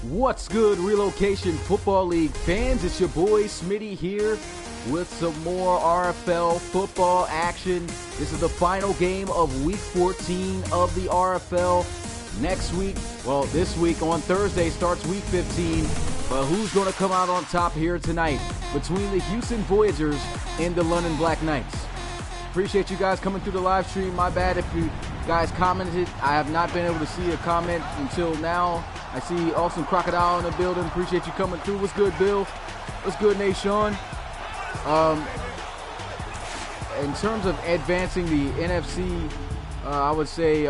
What's good, Relocation Football League fans? It's your boy Smitty here with some more RFL football action. This is the final game of Week 14 of the RFL. Next week, well, this week on Thursday starts Week 15. But who's going to come out on top here tonight between the Houston Voyagers and the London Black Knights? Appreciate you guys coming through the live stream. My bad if you guys commented. I have not been able to see a comment until now. I see Awesome Crocodile in the building. Appreciate you coming through. What's good, Bill? What's good, Nation? In terms of advancing the NFC, I would say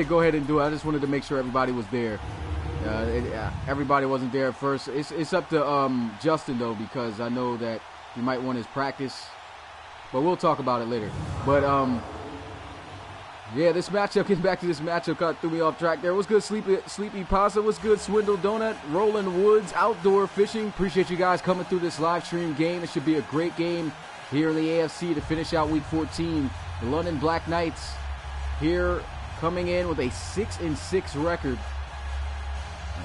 go ahead and do it. I just wanted to make sure everybody was there. Everybody wasn't there at first. It's up to Justin though, because I know that he might want his practice, but we'll talk about it later. But yeah, this matchup, getting back to this matchup, kind of threw me off track there. What's good, Sleepy Pasta? What's good, Swindle Donut? Rolling Woods, Outdoor Fishing. Appreciate you guys coming through this live stream game. It should be a great game here in the AFC to finish out Week 14. The London Black Knights here coming in with a 6-6 record,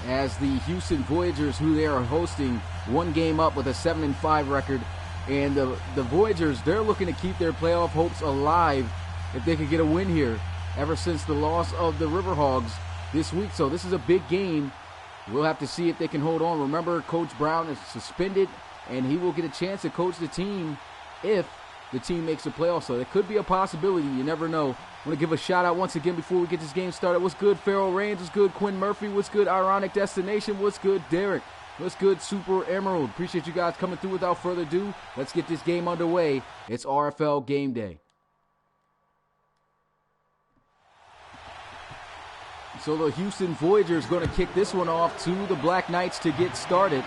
as the Houston Voyagers, who they are hosting, one game up with a 7-5 record. And the Voyagers, they're looking to keep their playoff hopes alive if they could get a win here, ever since the loss of the Riverhogs this week. So this is a big game. We'll have to see if they can hold on. Remember, Coach Brown is suspended, and he will get a chance to coach the team if the team makes the playoffs. So it could be a possibility. You never know. I want to give a shout out once again before we get this game started. What's good, Farrell Rains? What's good, Quinn Murphy? What's good, Ironic Destination? What's good, Derek? What's good, Super Emerald? Appreciate you guys coming through. Without further ado, let's get this game underway. It's RFL game day. So the Houston Voyagers going to kick this one off to the Black Knights to get started.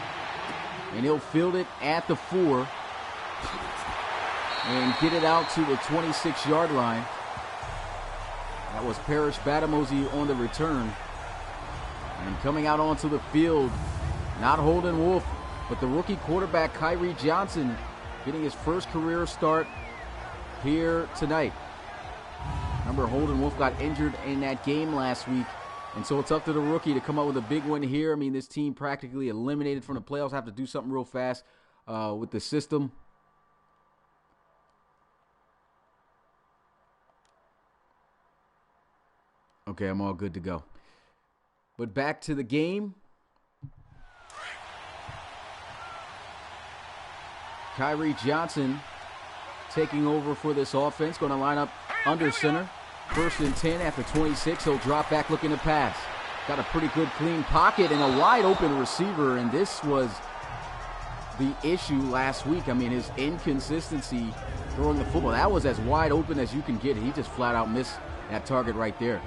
And he'll field it at the 4 and get it out to the 26-yard line. That was Parrish Batamosi on the return. And coming out onto the field, not Holden Wolf, but the rookie quarterback Kyrie Johnson, getting his first career start here tonight. Remember, Holden Wolf got injured in that game last week, and so it's up to the rookie to come up with a big win here. I mean, this team practically eliminated from the playoffs. Have to do something real fast with the system. Okay, I'm all good to go. But back to the game. Kyrie Johnson taking over for this offense. Going to line up under center. 1st and 10 after 26. He'll drop back looking to pass. Got a pretty good clean pocket and a wide open receiver. And this was the issue last week. I mean, his inconsistency throwing the football. That was as wide open as you can get. He just flat out missed that target right there.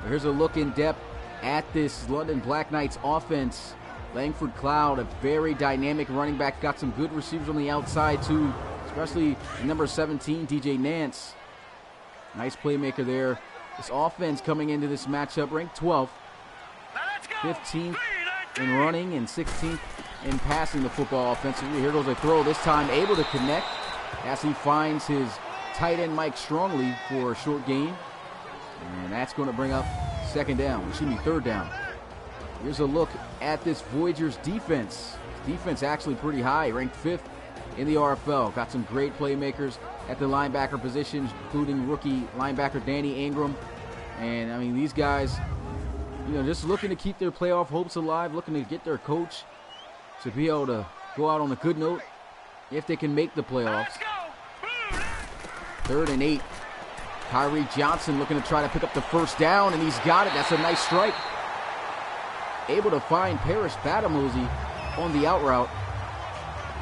But here's a look in depth at this London Black Knights offense. Langford Cloud, a very dynamic running back. Got some good receivers on the outside too, especially number 17, DJ Nance. Nice playmaker there. This offense coming into this matchup ranked 12th, 15th in running, and 16th in passing the football offensively. Here goes a throw, this time able to connect as he finds his tight end Mike Strongley for a short gain. And that's going to bring up third down. Here's a look at this Voyagers defense. Defense actually pretty high, ranked 5th in the RFL. Got some great playmakers at the linebacker positions, including rookie linebacker Danny Ingram. And I mean, these guys, just looking to keep their playoff hopes alive, looking to get their coach to be able to go out on a good note if they can make the playoffs. 3rd and 8. Kyrie Johnson looking to try to pick up the first down, and he's got it. That's a nice strike. Able to find Parrish Batamosi on the out route.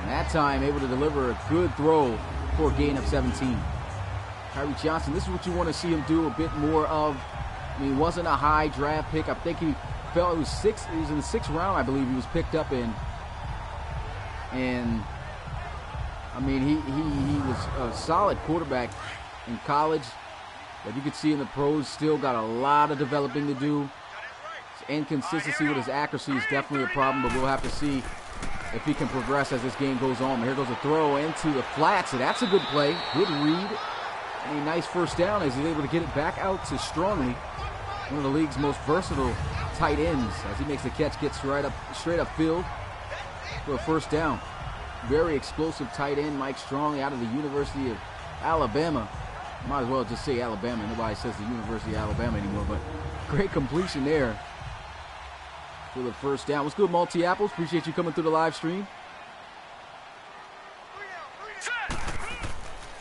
And that time able to deliver a good throw for a gain of 17. Kyrie Johnson, this is what you want to see him do a bit more of. I mean, he wasn't a high draft pick. I think he fell, he was in the 6th round, I believe he was picked up in. And I mean, he was a solid quarterback in college, but you could see in the pros still got a lot of developing to do. His inconsistency with his accuracy is definitely a problem, but we'll have to see if he can progress as this game goes on. But here goes a throw into the flats, so that's a good play. Good read. And a nice first down as he's able to get it back out to Strongley, one of the league's most versatile tight ends as he makes the catch, gets straight up field for a first down. Very explosive tight end, Mike Strong, out of the University of Alabama. Might as well just say Alabama. Nobody says the University of Alabama anymore, but great completion there for the first down. What's good, Multi-Apples? Appreciate you coming through the live stream.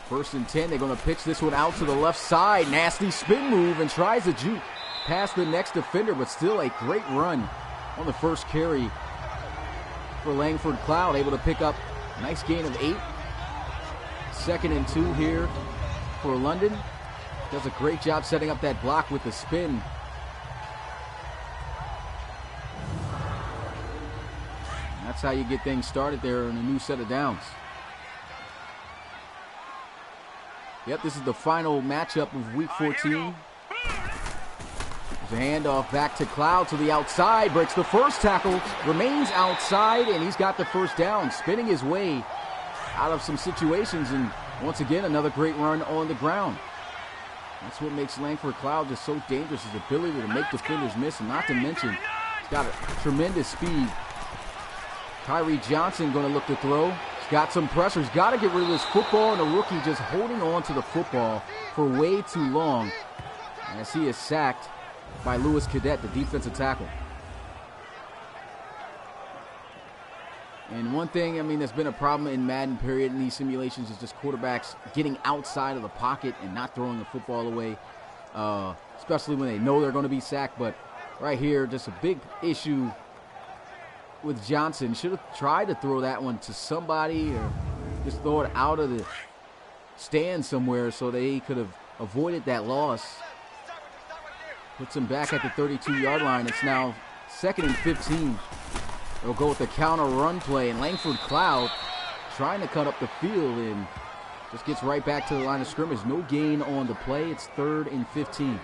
First and 10, they're going to pitch this one out to the left side. Nasty spin move and tries to juke past the next defender, but still a great run on the first carry for Langford Cloud. Able to pick up a nice gain of 8. 2nd and 2 here for London. Does a great job setting up that block with the spin. That's how you get things started there in a new set of downs. Yep, this is the final matchup of Week 14. There's a handoff back to Cloud to the outside. Breaks the first tackle, remains outside, and he's got the first down. Spinning his way out of some situations, and once again, another great run on the ground. That's what makes Langford Cloud just so dangerous, his ability to make defenders miss, and not to mention, he's got a tremendous speed. Tyree Johnson going to look to throw. He's got some pressure. He's got to get rid of this football, and the rookie just holding on to the football for way too long as he is sacked by Lewis Cadet, the defensive tackle. And one thing, I mean, that's been a problem in Madden period in these simulations is just quarterbacks getting outside of the pocket and not throwing the football away, especially when they know they're going to be sacked. But right here, just a big issue with Johnson. Should have tried to throw that one to somebody or just throw it out of the stand somewhere so they could have avoided that loss. Puts him back at the 32-yard line. It's now 2nd and 15. They'll go with the counter run play, and Langford Cloud trying to cut up the field and just gets right back to the line of scrimmage. No gain on the play. It's 3rd and 15.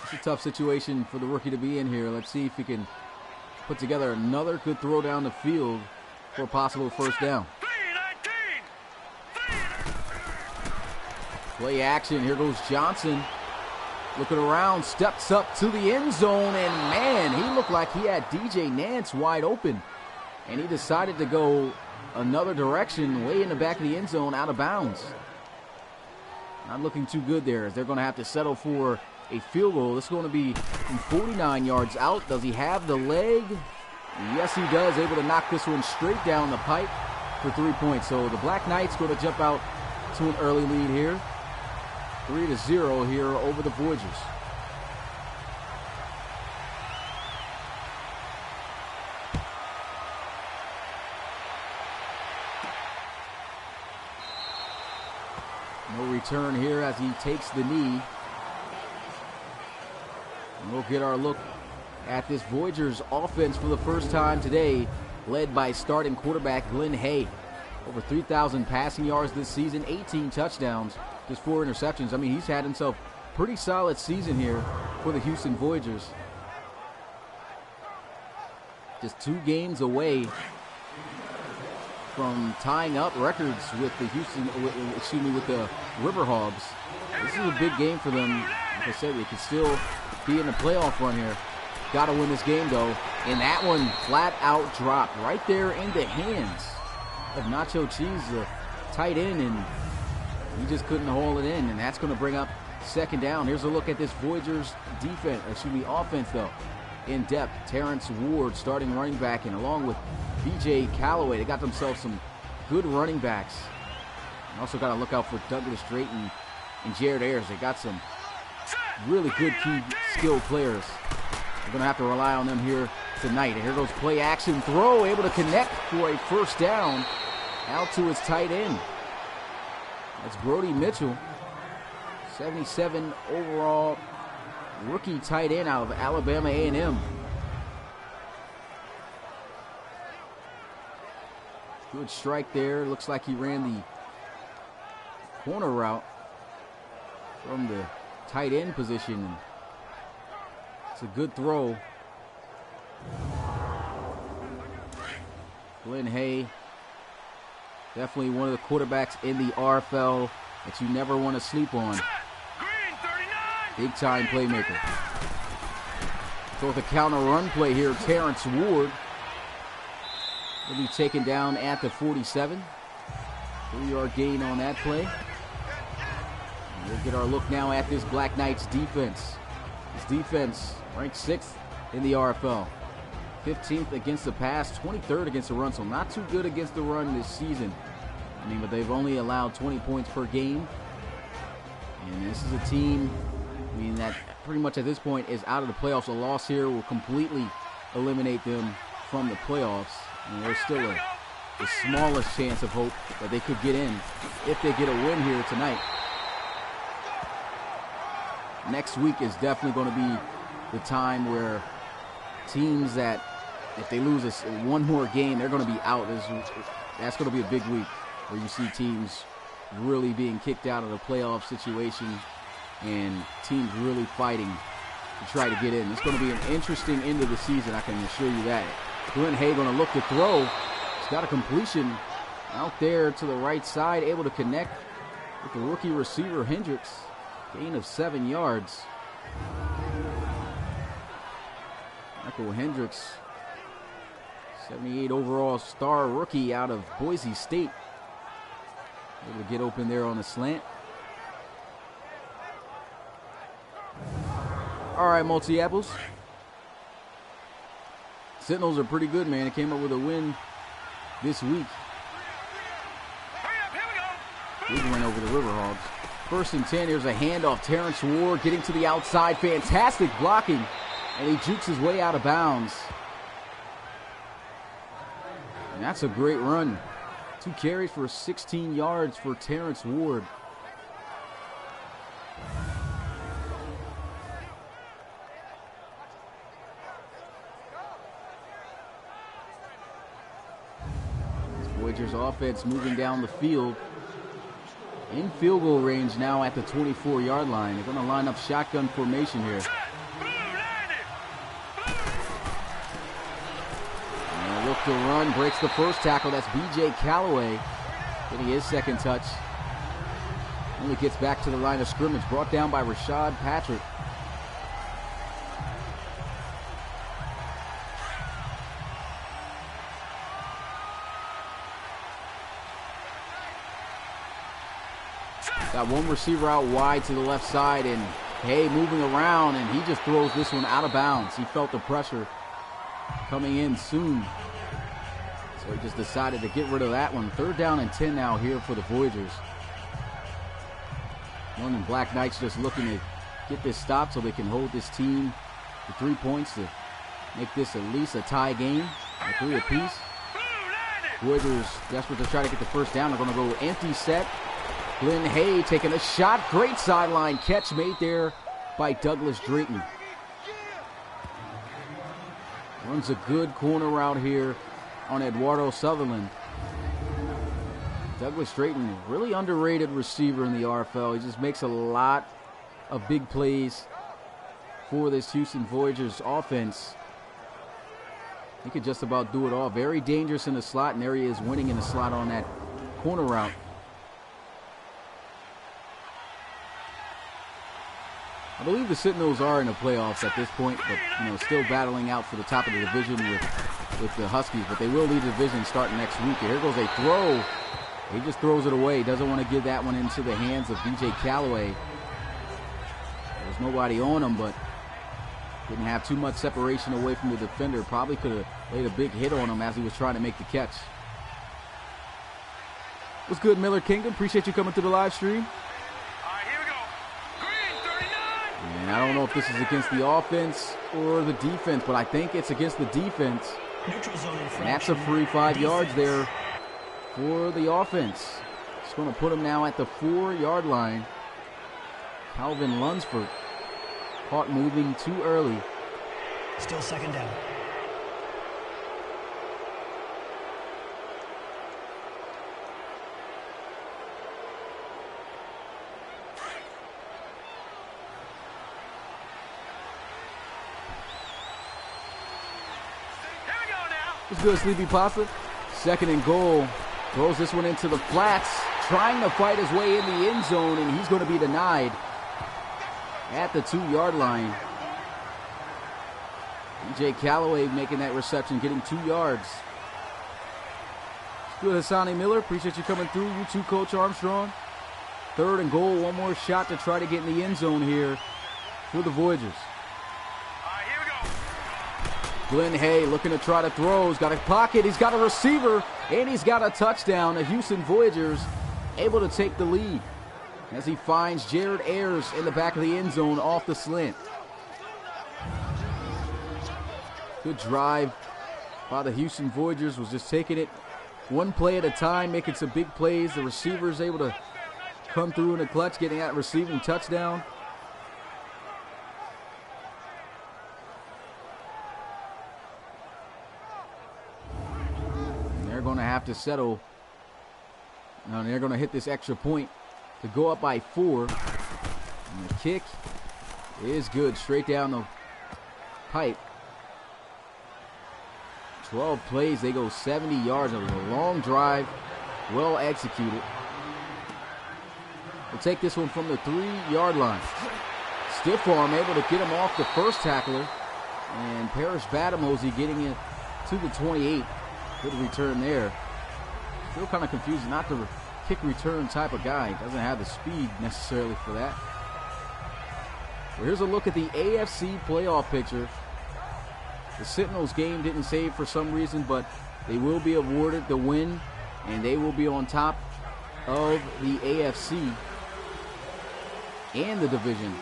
It's a tough situation for the rookie to be in here. Let's see if he can put together another good throw down the field for a possible first down. Play action. Here goes Johnson. Looking around, steps up to the end zone, and man, he looked like he had DJ Nance wide open. And he decided to go another direction, way in the back of the end zone, out of bounds. Not looking too good there, as they're going to have to settle for a field goal. This is going to be from 49 yards out. Does he have the leg? Yes, he does. Able to knock this one straight down the pipe for 3 points. So the Black Knights going to jump out to an early lead here. 3-0 here over the Voyagers. No return here as he takes the knee. And we'll get our look at this Voyagers offense for the first time today, led by starting quarterback Glenn Hay. Over 3,000 passing yards this season, 18 touchdowns, just 4 interceptions. I mean, he's had himself a pretty solid season here for the Houston Voyagers. Just 2 games away from tying up records with the with the Riverhogs. This is a big game for them. Like I said, they can still be in the playoff run here. Got to win this game, though. And that one flat out dropped right there in the hands of Nacho Cheese, the tight end, and he just couldn't haul it in. And that's going to bring up 2nd down. Here's a look at this Voyagers offense, though. In depth, Terrence Ward, starting running back, and along with B.J. Calloway, they got themselves some good running backs. And also got to look out for Douglas Drayton and Jared Ayers. They got some really good key skilled players. We're going to have to rely on them here tonight. And here goes play action throw, able to connect for a first down out to his tight end. That's Brody Mitchell, 77 overall rookie tight end out of Alabama A&M. Good strike there. Looks like he ran the corner route from the tight end position. It's a good throw. Glenn Hay, definitely one of the quarterbacks in the RFL that you never want to sleep on. Big-time playmaker. So with a counter run play here, Terrence Ward will be taken down at the 47. 3-yard gain on that play. And we'll get our look now at this Black Knights defense. This defense ranked 6th in the RFL. 15th against the pass, 23rd against the run, so not too good against the run this season. I mean, but they've only allowed 20 points per game. And this is a team, I mean, that pretty much at this point is out of the playoffs. A loss here will completely eliminate them from the playoffs. And there's still the smallest chance of hope that they could get in if they get a win here tonight. Next week is definitely going to be the time where teams that, if they lose one more game, they're going to be out. That's going to be a big week where you see teams really being kicked out of the playoff situation and teams really fighting to try to get in. It's going to be an interesting end of the season, I can assure you that. Glenn Hay going to look to throw. He's got a completion out there to the right side, able to connect with the rookie receiver Hendricks. Gain of 7 yards. Michael Hendricks, 78 overall star rookie out of Boise State. Able to get open there on the slant. All right, Multi-Apples. Sentinels are pretty good, man. They came up with a win this week. Big win over the Riverhogs. 1st and 10, here's a handoff. Terrence Ward getting to the outside. Fantastic blocking. And he jukes his way out of bounds. And that's a great run. 2 carries for 16 yards for Terrence Ward. This Voyagers offense moving down the field. In field goal range now at the 24-yard line. They're going to line up shotgun formation here. Look to run, breaks the first tackle. That's B.J. Calloway getting his 2nd touch. Only gets back to the line of scrimmage. Brought down by Rashad Patrick. Got one receiver out wide to the left side, and Hay moving around, and he just throws this one out of bounds. He felt the pressure coming in soon. So he just decided to get rid of that one. 3rd down and 10 now here for the Voyagers. One and Black Knights just looking to get this stop so they can hold this team to 3 points to make this at least a tie game, a 3 apiece. Voyagers desperate to try to get the 1st down. They're going to go empty set. Glenn Hay taking a shot. Great sideline catch made there by Douglas Drayton. Runs a good corner route here on Eduardo Sutherland. Douglas Drayton, really underrated receiver in the RFL. He just makes a lot of big plays for this Houston Voyagers offense. He could just about do it all. Very dangerous in the slot, and there he is winning in the slot on that corner route. I believe the Sentinels are in the playoffs at this point, but still battling out for the top of the division with the Huskies. But they will lead the division starting next week. And here goes a throw. He just throws it away. Doesn't want to give that one into the hands of B.J. Calloway. There's nobody on him, but didn't have too much separation away from the defender. Probably could have laid a big hit on him as he was trying to make the catch. What's good, Miller Kingdom? Appreciate you coming to the live stream. And I don't know if this is against the offense or the defense, but I think it's against the defense. And that's a free 5 yards there for the offense. It's going to put him now at the 4-yard line. Calvin Lunsford caught moving too early. Still 2nd down. What's good, Sleepy Pasta? 2nd and goal. Throws this one into the flats. Trying to fight his way in the end zone, and he's going to be denied. at the 2-yard line. DJ Callaway making that reception, getting 2 yards. Good, Hassani Miller. Appreciate you coming through. You too, Coach Armstrong. 3rd and goal. One more shot to try to get in the end zone here for the Voyagers. Here we go. Glenn Hay looking to try to throw. He's got a pocket. He's got a receiver. And he's got a touchdown. The Houston Voyagers able to take the lead as he finds Jared Ayers in the back of the end zone off the slant. Good drive by the Houston Voyagers. Was just taking it one play at a time, making some big plays. The receivers able to come through in the clutch, getting that receiving touchdown. And they're going to have to settle. Now they're going to hit this extra point to go up by 4. And the kick is good, straight down the pipe. 12 plays, they go 70 yards. It was a long drive, well executed. We'll take this one from the 3-yard line. Stiff arm able to get him off the first tackler. And Parrish Batamosey getting it to the 28. Good return there. Still kind of confused, not the kick return type of guy. Doesn't have the speed necessarily for that. So here's a look at the AFC playoff picture. The Sentinels game didn't save for some reason, but they will be awarded the win, and they will be on top of the AFC and the division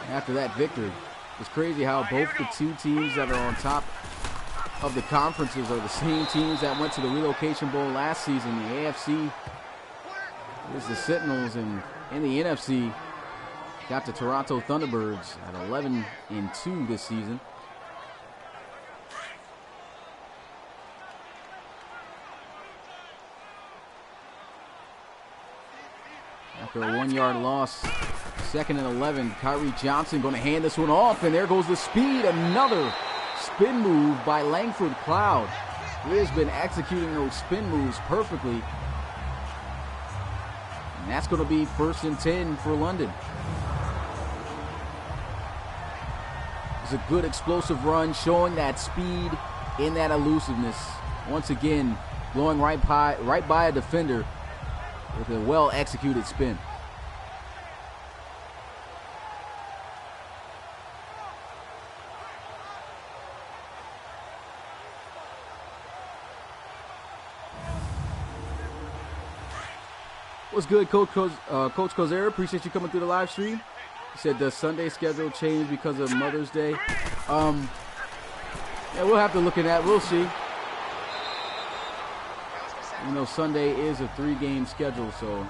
after that victory. It's crazy how both the two teams that are on top of the conferences are the same teams that went to the Relocation Bowl last season. The AFC is the Sentinels, and in the NFC got the Toronto Thunderbirds at 11-2 this season. After a 1-yard loss, 2nd and 11, Kyrie Johnson going to hand this one off, and there goes the speed. Another spin move by Langford Cloud. He has been executing those spin moves perfectly. And that's going to be 1st and 10 for London. It's a good explosive run, showing that speed and that elusiveness. Once again, blowing right by a defender with a well-executed spin. What's good, Coach Kozera? Appreciate you coming through the live stream. He said, does Sunday schedule change because of Mother's Day? Yeah, we'll have to look at that. We'll see. You know, Sunday is a 3-game schedule, so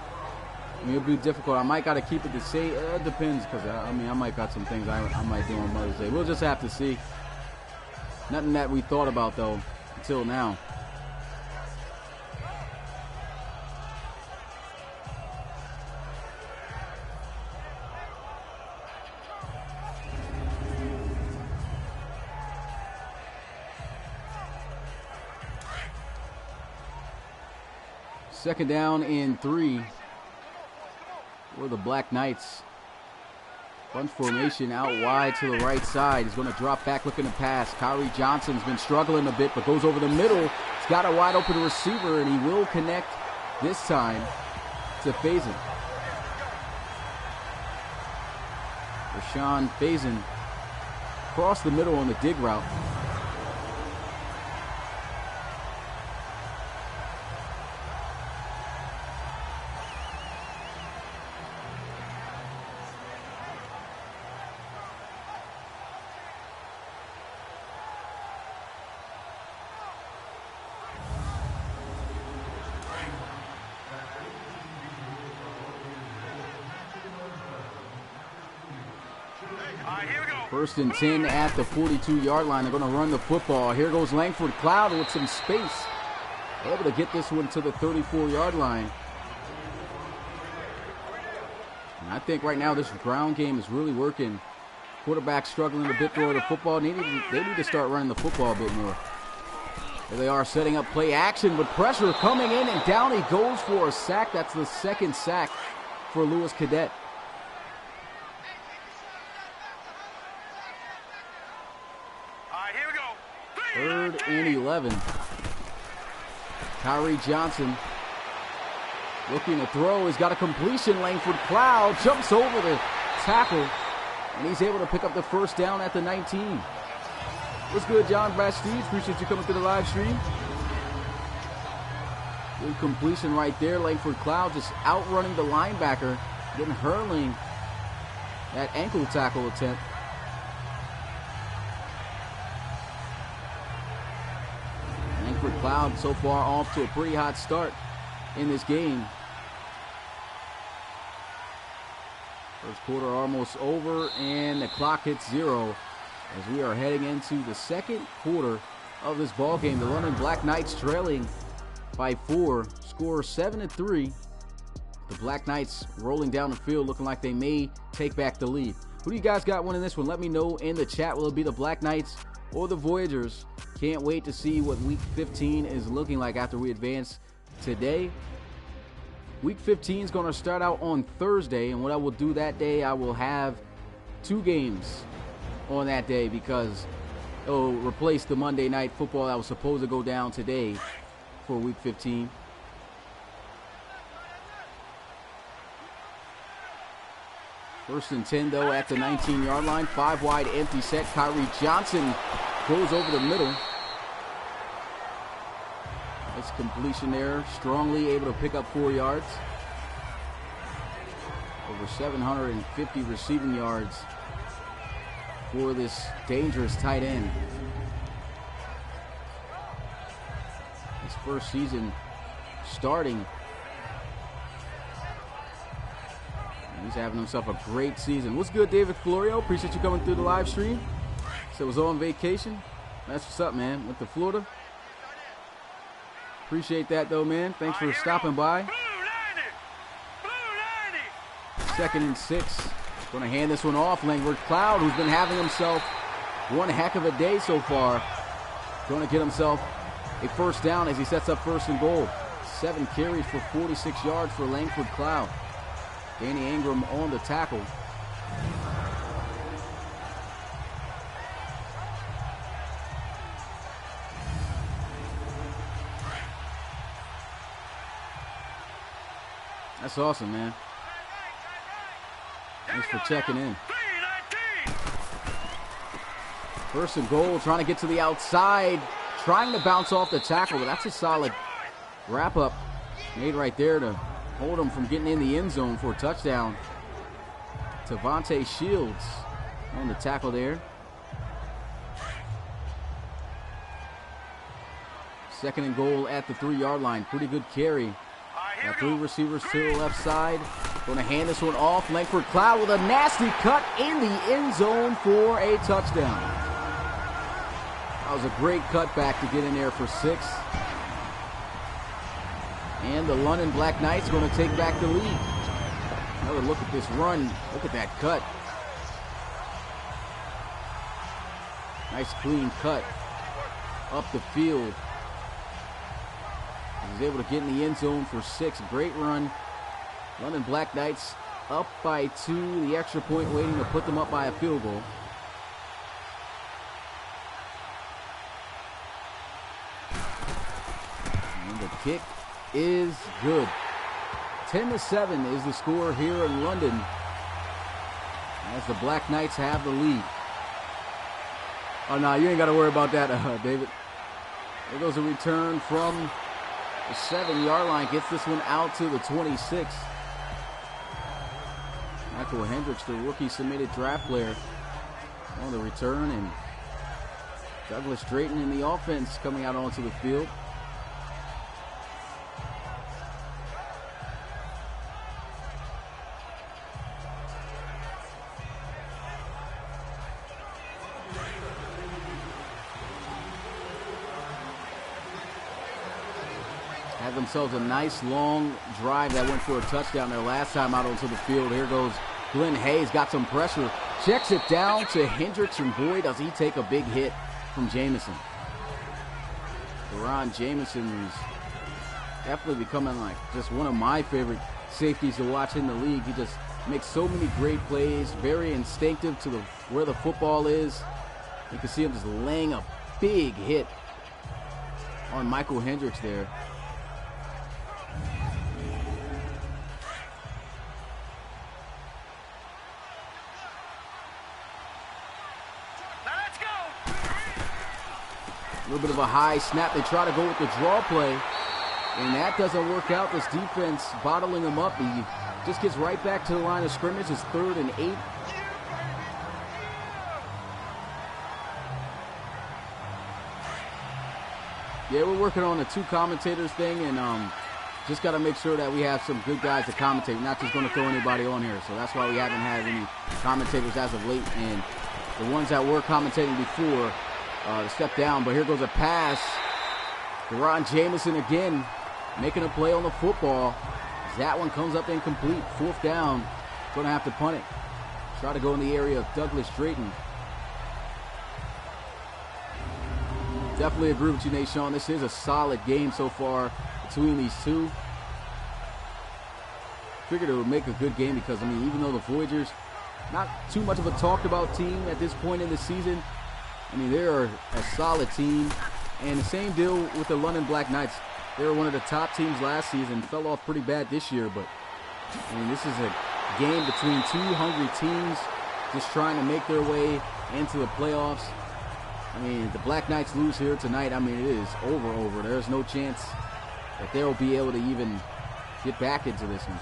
I mean, it'll be difficult. I might got to keep it the same. It depends, because I might got some things I might do on Mother's Day. We'll just have to see. Nothing that we thought about, though, until now. Second down and 3 for the Black Knights. Bunch formation out wide to the right side. He's going to drop back looking to pass. Kyrie Johnson's been struggling a bit, but goes over the middle. He's got a wide open receiver, and he will connect this time to Faison. Rashawn Faison across the middle on the dig route. First and 10 at the 42-yard line. They're going to run the football. Here goes Langford Cloud with some space. Able to get this one to the 34-yard line. And I think right now this ground game is really working. Quarterback struggling a bit throwing the football. They need to start running the football a bit more. There they are setting up play action with pressure coming in, and down he goes for a sack. That's the second sack for Lewis Cadet. right, here we go. 3rd and 11. Tyree Johnson looking to throw. He's got a completion. Langford Cloud jumps over the tackle, and he's able to pick up the first down at the 19. What's good, John Bastide? Appreciate you coming to the live stream. Good completion right there. Langford Cloud just outrunning the linebacker, then hurling that ankle tackle attempt. Langford Cloud so far off to a pretty hot start in this game. First quarter almost over, and the clock hits 0 as we are heading into the second quarter of this ball game. The London Black Knights trailing by 4, score 7-3. The Black Knights rolling down the field, looking like they may take back the lead. Who do you guys got winning this one? Let me know in the chat. Will it be the Black Knights or the Voyagers? Can't wait to see what Week 15 is looking like after we advance today. Week 15 is going to start out on Thursday, and what I will do that day, I will have 2 games on that day because it'll replace the Monday Night Football that was supposed to go down today for Week 15. First and 10, though, at the 19-yard line. 5 wide, empty set. Tyree Johnson goes over the middle. Nice completion there. Strongly able to pick up 4 yards. Over 750 receiving yards for this dangerous tight end. His first season starting. He's having himself a great season. What's good, David Florio? Appreciate you coming through the live stream. So was on vacation. That's what's up, man. Went to Florida. Appreciate that, though, man. Thanks for stopping by. 2nd and 6. Going to hand this one off. Langford Cloud, who's been having himself one heck of a day so far. Going to get himself a first down as he sets up 1st and goal. 7 carries for 46 yards for Langford Cloud. Danny Ingram on the tackle. That's awesome, man. Thanks for checking in. 1st and goal, trying to get to the outside. Trying to bounce off the tackle, but that's a solid wrap-up made right there to hold him from getting in the end zone for a touchdown. Tavante Shields on the tackle there. 2nd and goal at the 3-yard line. Pretty good carry. Got 3 receivers to the left side. Going to hand this one off. Langford Cloud with a nasty cut in the end zone for a touchdown. That was a great cutback to get in there for 6. And the London Black Knights going to take back the lead. Another look at this run. Look at that cut. Nice clean cut up the field. He's able to get in the end zone for 6. Great run. London Black Knights up by 2. The extra point waiting to put them up by a field goal. And the kick is good. 10-7 is the score here in London as the Black Knights have the lead. Oh, no, you ain't got to worry about that, David. There goes a return from the 7-yard line. Gets this one out to the 26. Michael Hendricks, the rookie submitted draft player, on the return. And Douglas Drayton in the offense coming out onto the field. Had themselves a nice long drive that went for a touchdown their last time out onto the field. Here goes Glenn Hayes, got some pressure, checks it down to Hendricks, and boy, does he take a big hit from Jamison. Ron Jamison is definitely becoming like just one of my favorite safeties to watch in the league. He just makes so many great plays, very instinctive to where the football is, You can see him just laying a big hit on Michael Hendricks there. Now let's go. A little bit of a high snap. They try to go with the draw play, and that doesn't work out. This defense bottling him up. He just gets right back to the line of scrimmage. It's 3rd and 8. Yeah, we're working on the 2 commentators thing, and just got to make sure that we have some good guys to commentate. We're not just going to throw anybody on here, so that's why we haven't had any commentators as of late. And the ones that were commentating before stepped down. But here goes a pass. Deron Jameson again making a play on the football. That one comes up incomplete. 4th down. Going to have to punt it. Try to go in the area of Douglas Drayton. Definitely agree with you, Nate Sean. This is a solid game so far between these two. Figured it would make a good game because, I mean, even though the Voyagers, not too much of a talked about team at this point in the season, I mean, they're a solid team. And the same deal with the London Black Knights. They were one of the top teams last season, fell off pretty bad this year, but I mean, this is a game between 2 hungry teams just trying to make their way into the playoffs. I mean, the Black Knights lose here tonight, I mean, it is over. There's no chance that they'll be able to even get back into this one.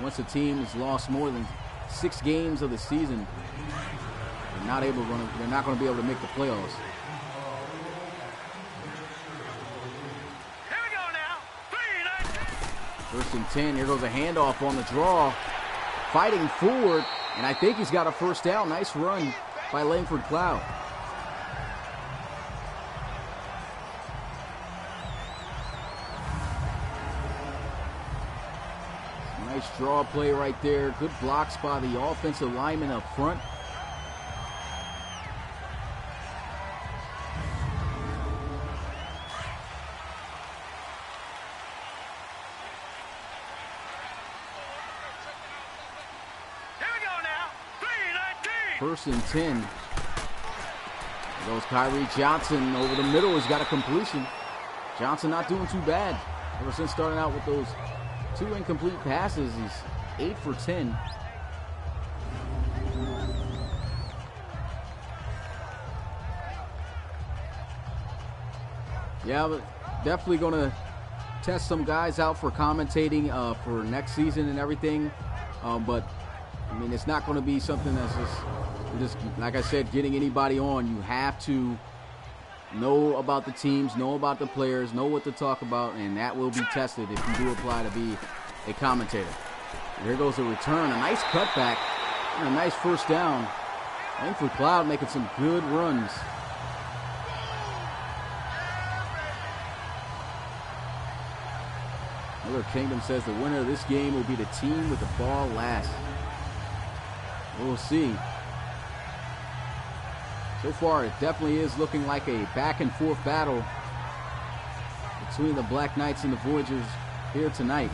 Once a team has lost more than 6 games of the season, they're not going to be able to make the playoffs. Here we go now. 1st and 10. Here goes a handoff on the draw. Fighting forward, and I think he's got a 1st down. Nice run by Langford Cloud. Nice draw play right there. Good blocks by the offensive lineman up front. Here we go now. 3-19. 1st and 10. There goes Kyrie Johnson over the middle. He's got a completion. Johnson not doing too bad. Ever since starting out with those 2 incomplete passes, he's 8 for 10. Yeah, but definitely going to test some guys out for commentating for next season and everything. But, I mean, it's not going to be something that's just, like I said, getting anybody on. You have to know about the teams, know about the players, know what to talk about, and that will be tested if you do apply to be a commentator. Here goes a return, a nice cutback, and a nice 1st down. Langford Cloud making some good runs. Miller Kingdom says the winner of this game will be the team with the ball last. We'll see. So far, it definitely is looking like a back-and-forth battle between the Black Knights and the Voyagers here tonight.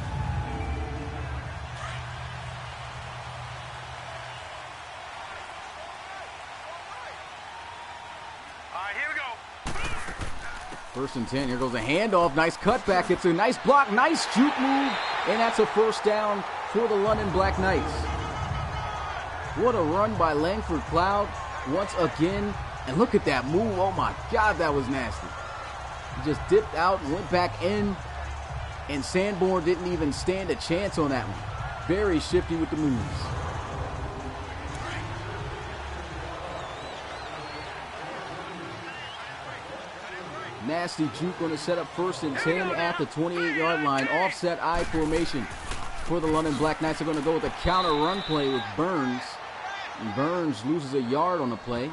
All right, here we go. 1st and 10. Here goes a handoff. Nice cutback. It's a nice block. Nice juke move. And that's a 1st down for the London Black Knights. What a run by Langford Cloud once again. And look at that move. Oh, my God, that was nasty. He just dipped out and went back in. And Sanborn didn't even stand a chance on that one. Very shifty with the moves. Nasty juke going to set up 1st and 10 at the 28-yard line. Offset I formation for the London Black Knights. Are going to go with a counter run play with Burns. And Burns loses a yard on the play.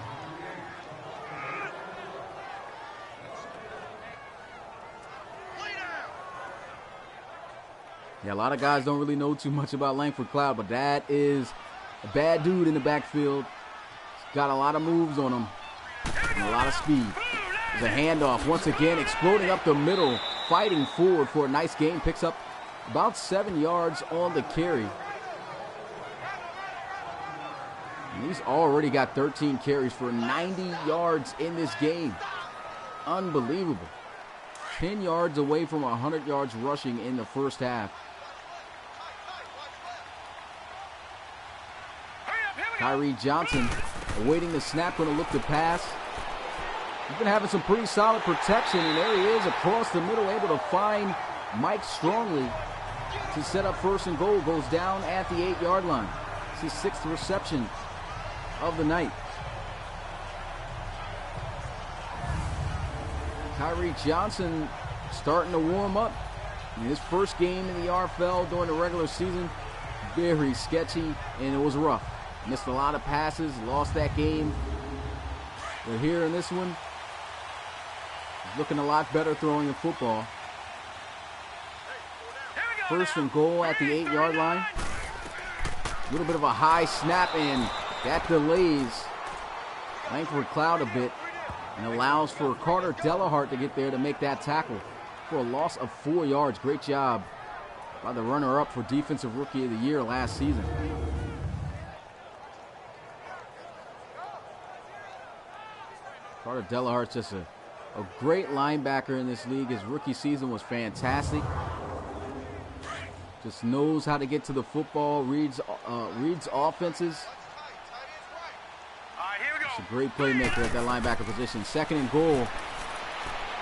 Yeah, a lot of guys don't really know too much about Langford Cloud, but that is a bad dude in the backfield. He's got a lot of moves on him and a lot of speed. There's a handoff once again, exploding up the middle, fighting forward for a nice gain. Picks up about 7 yards on the carry. And he's already got 13 carries for 90 yards in this game. Unbelievable. 10 yards away from 100 yards rushing in the first half. Kyrie Johnson awaiting the snap, going to look to pass. He's been having some pretty solid protection, and there he is across the middle, able to find Mike Strongly to set up first and goal. Goes down at the 8-yard line. It's his 6th reception of the night. Kyrie Johnson starting to warm up. In his first game in the RFL during the regular season, very sketchy, and it was rough. Missed a lot of passes, lost that game. But here in this one, he's looking a lot better throwing the football. First and goal at the 8-yard line. A little bit of a high snap, and that delays Langford Cloud a bit and allows for Carter Delahart to get there to make that tackle for a loss of 4 yards. Great job by the runner-up for Defensive Rookie of the Year last season. Carter Delahart's just a great linebacker in this league. His rookie season was fantastic. Just knows how to get to the football, reads offenses. It's a great playmaker at that linebacker position. Second and goal.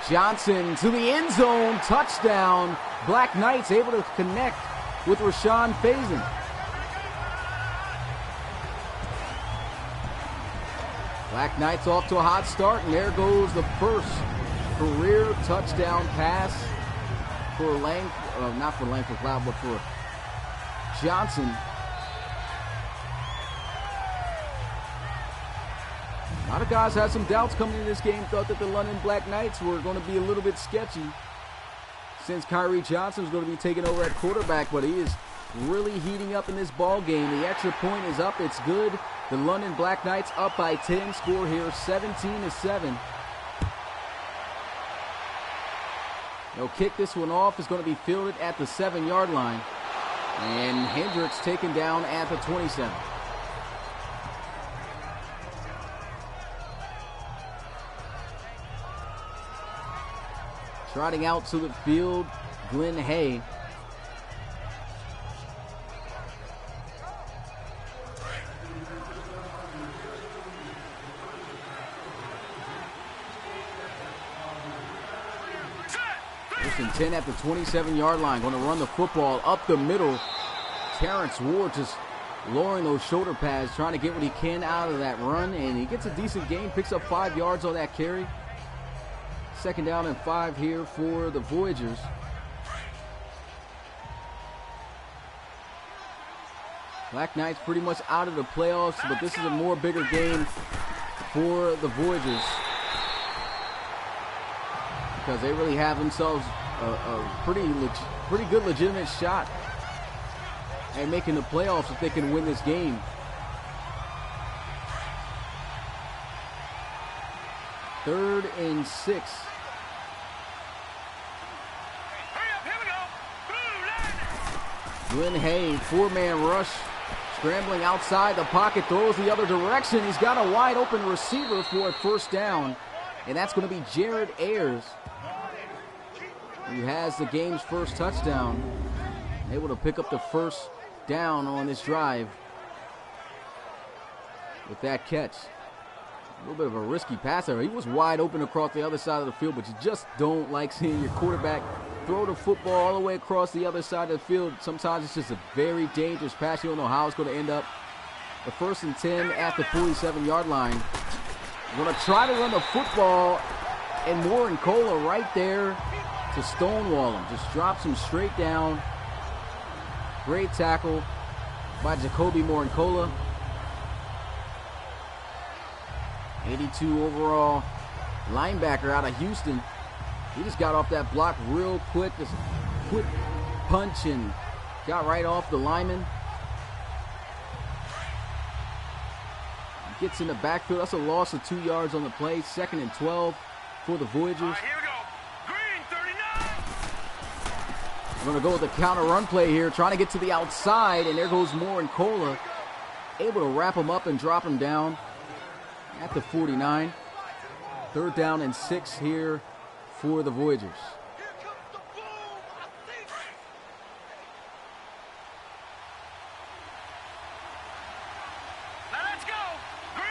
Johnson to the end zone. Touchdown. Black Knights able to connect with Rashawn Faison. Black Knights off to a hot start, and there goes the first career touchdown pass for not for Langford Cloud, but for Johnson. A lot of guys had some doubts coming into this game, thought that the London Black Knights were going to be a little bit sketchy since Kyrie Johnson was going to be taking over at quarterback, but he is really heating up in this ball game. The extra point is up. It's good. The London Black Knights up by 10. Score here 17-7. They'll kick this one off. It's going to be fielded at the 7-yard line. And Hendricks taken down at the 27. Trotting out to the field, Glenn Hay. First and 10 at the 27-yard line. Going to run the football up the middle. Terrence Ward just lowering those shoulder pads, trying to get what he can out of that run, and he gets a decent gain, picks up 5 yards on that carry. Second down and 5 here for the Voyagers. Black Knights pretty much out of the playoffs, but this is a more bigger game for the Voyagers because they really have themselves a pretty good legitimate shot at making the playoffs if they can win this game. Third and 6. Glenn Hay, 4-man rush, scrambling outside the pocket, throws the other direction. He's got a wide open receiver for a first down, and that's going to be Jared Ayers, who has the game's first touchdown, able to pick up the first down on this drive with that catch. A little bit of a risky pass there. He was wide open across the other side of the field, but you just don't like seeing your quarterback throw the football all the way across the other side of the field. Sometimes it's just a very dangerous pass. You don't know how it's going to end up. The first and 10 at the 47-yard line. We're going to try to run the football, and Warren Cola right there to stonewall him. Just drops him straight down. Great tackle by Jacoby Morincola. 82 overall linebacker out of Houston. He just got off that block real quick. Just a quick punch and got right off the lineman. Gets in the backfield. That's a loss of 2 yards on the play. Second and 12 for the Voyagers. Here we go. Green 39. We're going to go with the counter run play here, trying to get to the outside, and there goes Morincola. able to wrap him up and drop him down at the 49. 3rd down and 6 here for the Voyagers.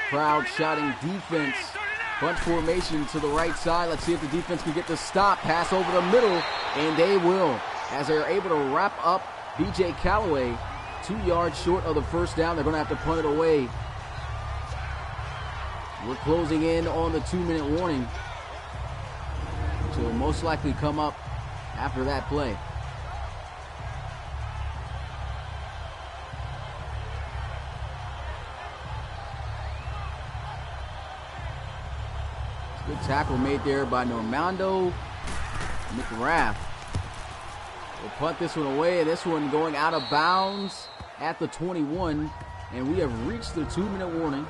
Crowd shouting defense. Bunch formation to the right side. Let's see if the defense can get the stop. Pass over the middle, and they will, as they're able to wrap up B.J. Callaway 2 yards short of the 1st down. They're going to have to punt it away. We're closing in on the 2-minute warning, which will most likely come up after that play. Good tackle made there by Normando McGrath. We'll punt this one away. This one going out of bounds at the 21. And we have reached the 2-minute warning.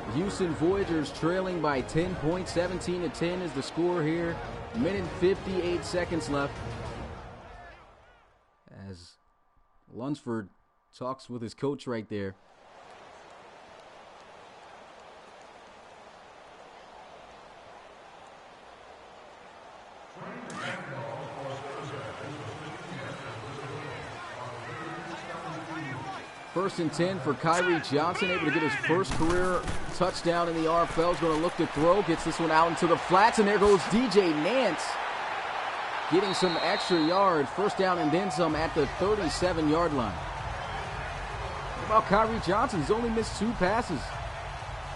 The Houston Voyagers trailing by 10 points. 17-10 is the score here. 1:58 seconds left. As Lunsford talks with his coach right there. First and 10 for Kyrie Johnson, able to get his first career touchdown in the RFL. He's going to look to throw, gets this one out into the flats, and there goes DJ Nance, getting some extra yards. First down and then some at the 37-yard line. What about Kyrie Johnson? He's only missed 2 passes.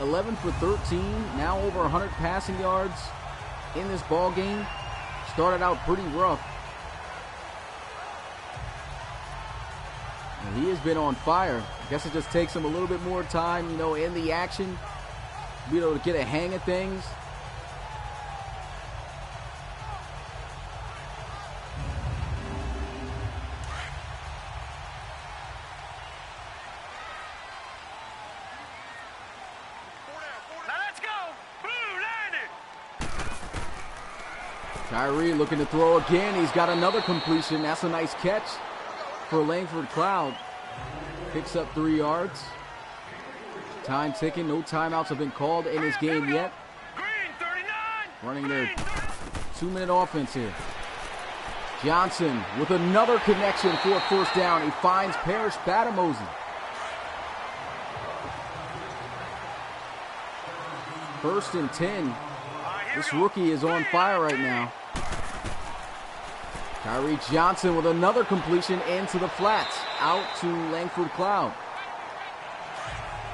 11 for 13, now over 100 passing yards in this ball game. Started out pretty rough. And he has been on fire. I guess it just takes him a little bit more time, you know, in the action, be able to get a hang of things. Tyree looking to throw again. He's got another completion. That's a nice catch for Langford Cloud. Picks up 3 yards. Time ticking. No timeouts have been called in this game yet. Running their 2-minute offense here. Johnson with another connection for a first down. He finds Parrish Batamosi. First and 10. This rookie is on fire right now. Kyrie Johnson with another completion into the flats. Out to Langford Cloud.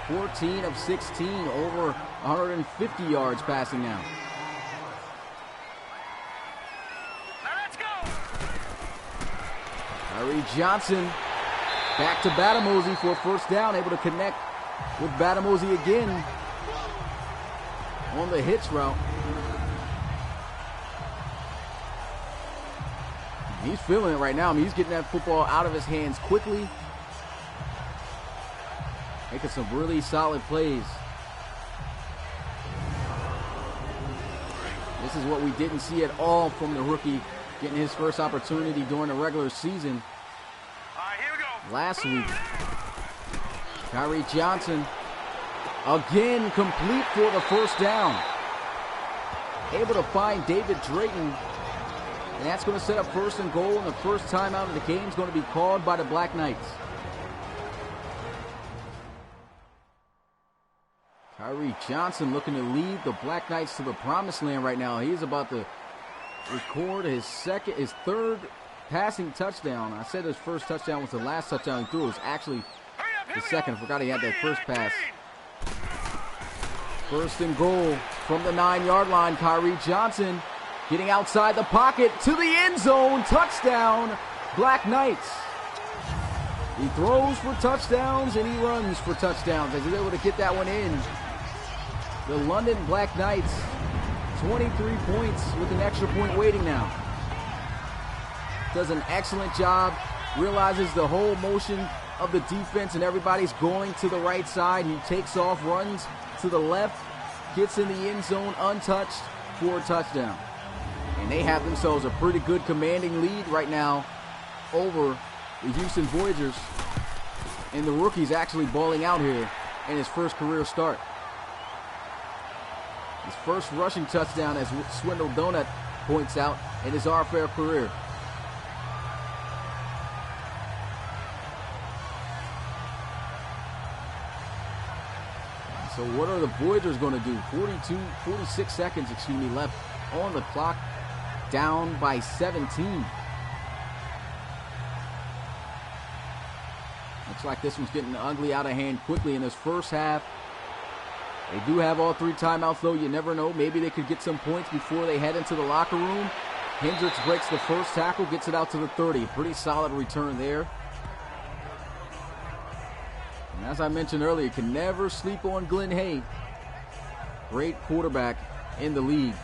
14 of 16, over 150 yards passing now. Let's go. Kyrie Johnson back to Batamosi for a first down. Able to connect with Batamosi again on the hitch route. He's feeling it right now. I mean, he's getting that football out of his hands quickly. Making some really solid plays. This is what we didn't see at all from the rookie getting his first opportunity during the regular season Here we go. last week. Kyrie Johnson again complete for the first down. Able to find David Drayton. And that's going to set up first and goal, and the first timeout of the game is going to be called by the Black Knights. Kyrie Johnson looking to lead the Black Knights to the promised land right now. He's about to record his 3rd passing touchdown. I said his first touchdown was the last touchdown he threw. It was actually the second. I forgot he had that first pass. First and goal from the 9-yard line. Kyrie Johnson getting outside the pocket to the end zone. Touchdown, Black Knights. He throws for touchdowns and he runs for touchdowns as he's able to get that one in. The London Black Knights, 23 points with an extra point waiting now. Does an excellent job. Realizes the whole motion of the defense and everybody's going to the right side. He takes off, runs to the left, gets in the end zone untouched for a touchdown. And they have themselves a pretty good commanding lead right now over the Houston Voyagers. And the rookie's actually balling out here in his first career start. His first rushing touchdown, as Swindle Donut points out, in his RFL career. So what are the Voyagers going to do? 46 seconds, left on the clock, down by 17. Looks like this one's getting ugly, out of hand quickly in this first half. They do have all 3 timeouts, though. You never know. Maybe they could get some points before they head into the locker room. Hendricks breaks the first tackle, gets it out to the 30. Pretty solid return there. And as I mentioned earlier, you can never sleep on Glenn Hay. Great quarterback in the league.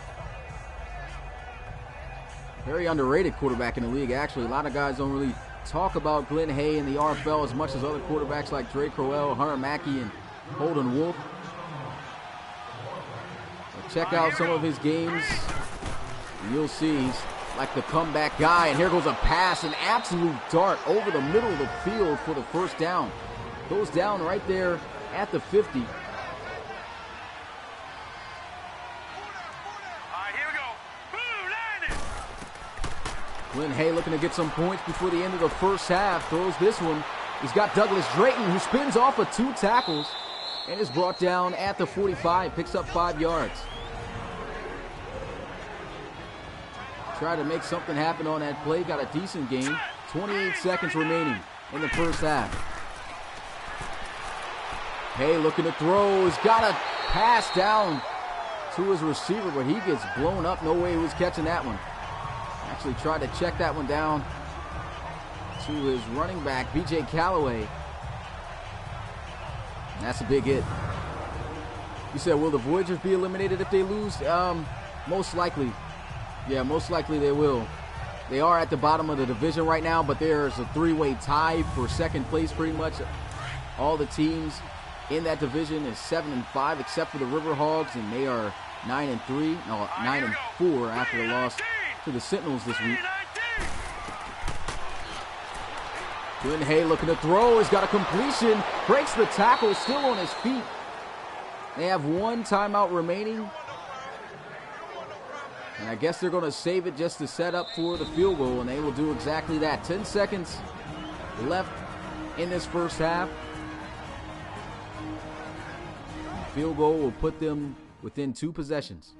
Very underrated quarterback in the league, actually. A lot of guys don't really talk about Glenn Hay in the RFL as much as other quarterbacks like Dre Crowell, Hunter Mackey, and Holden Wolf. So check out some of his games, and you'll see he's like the comeback guy. And here goes a pass, an absolute dart over the middle of the field for the first down. Goes down right there at the 50. All right, here we go. Boom, landed. Glenn Hay looking to get some points before the end of the first half. Throws this one. He's got Douglas Drayton, who spins off of 2 tackles and is brought down at the 45. Picks up 5 yards. Try to make something happen on that play. Got a decent gain. 28 seconds remaining in the first half. Hay looking to throw. He's got a pass down to his receiver, but he gets blown up. No way he was catching that one. Actually tried to check that one down to his running back, B.J. Callaway. And that's a big hit. You said, will the Voyagers be eliminated if they lose? Most likely. Yeah, most likely they will. They are at the bottom of the division right now, but there's a 3-way tie for second place pretty much. All the teams in that division is 7-5 except for the Riverhogs, and they are 9-3. No, 9-4 after the loss to the Sentinels this week. Glenn Hay looking to throw. He's got a completion. Breaks the tackle, still on his feet. They have 1 timeout remaining. And I guess they're going to save it just to set up for the field goal, and they will do exactly that. 10 seconds left in this first half. The field goal will put them within 2 possessions.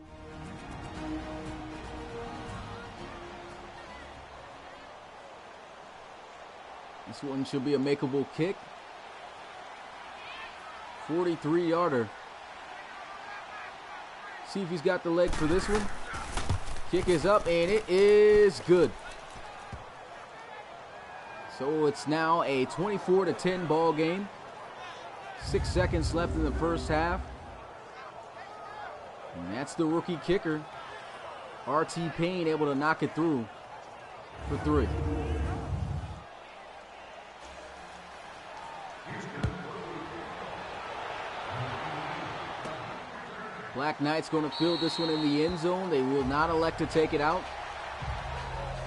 This one should be a makeable kick. 43-yarder. See if he's got the leg for this one. Kick is up, and it is good. So it's now a 24-10 ball game. 6 seconds left in the first half. And that's the rookie kicker, R.T. Payne, able to knock it through for 3. Black Knights going to field this one in the end zone. They will not elect to take it out.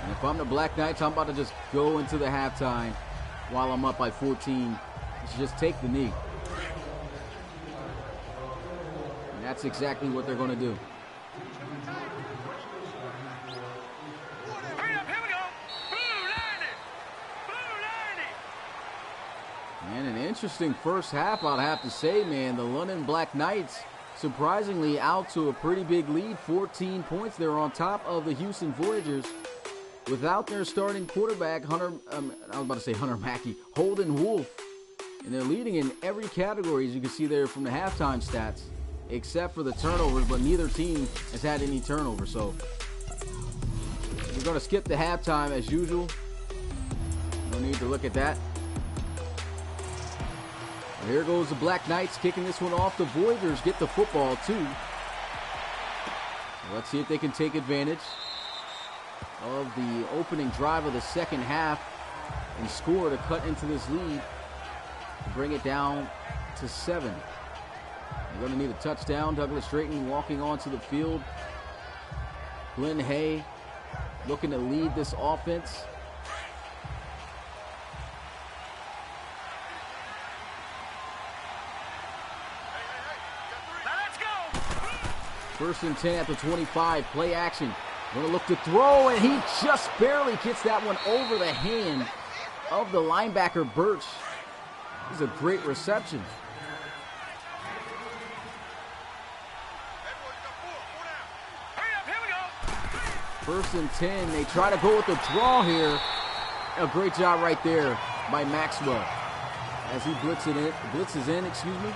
And if I'm the Black Knights, I'm about to just go into the halftime while I'm up by 14. Just take the knee. And that's exactly what they're going to do. Hurry up, here we go. Boom, landed. Boom, landed. And an interesting first half, I'd have to say, man. The London Black Knights surprisingly out to a pretty big lead, 14 points. They're on top of the Houston Voyagers without their starting quarterback, Hunter Mackey, Holden Wolf. And they're leading in every category, as you can see there from the halftime stats, except for the turnovers, but neither team has had any turnovers. So we're going to skip the halftime as usual. No need to look at that. Here goes the Black Knights kicking this one off. The Voyagers get the football too. So let's see if they can take advantage of the opening drive of the second half and score to cut into this lead to bring it down to 7. They're going to need a touchdown. Douglas Drayton walking onto the field. Glenn Hay looking to lead this offense. First and 10 at the 25. Play action. Going to look to throw, and he just barely gets that one over the hand of the linebacker, Birch. This is a great reception. First and 10. They try to go with the draw here. A great job right there by Maxwell as he blitzes in, excuse me.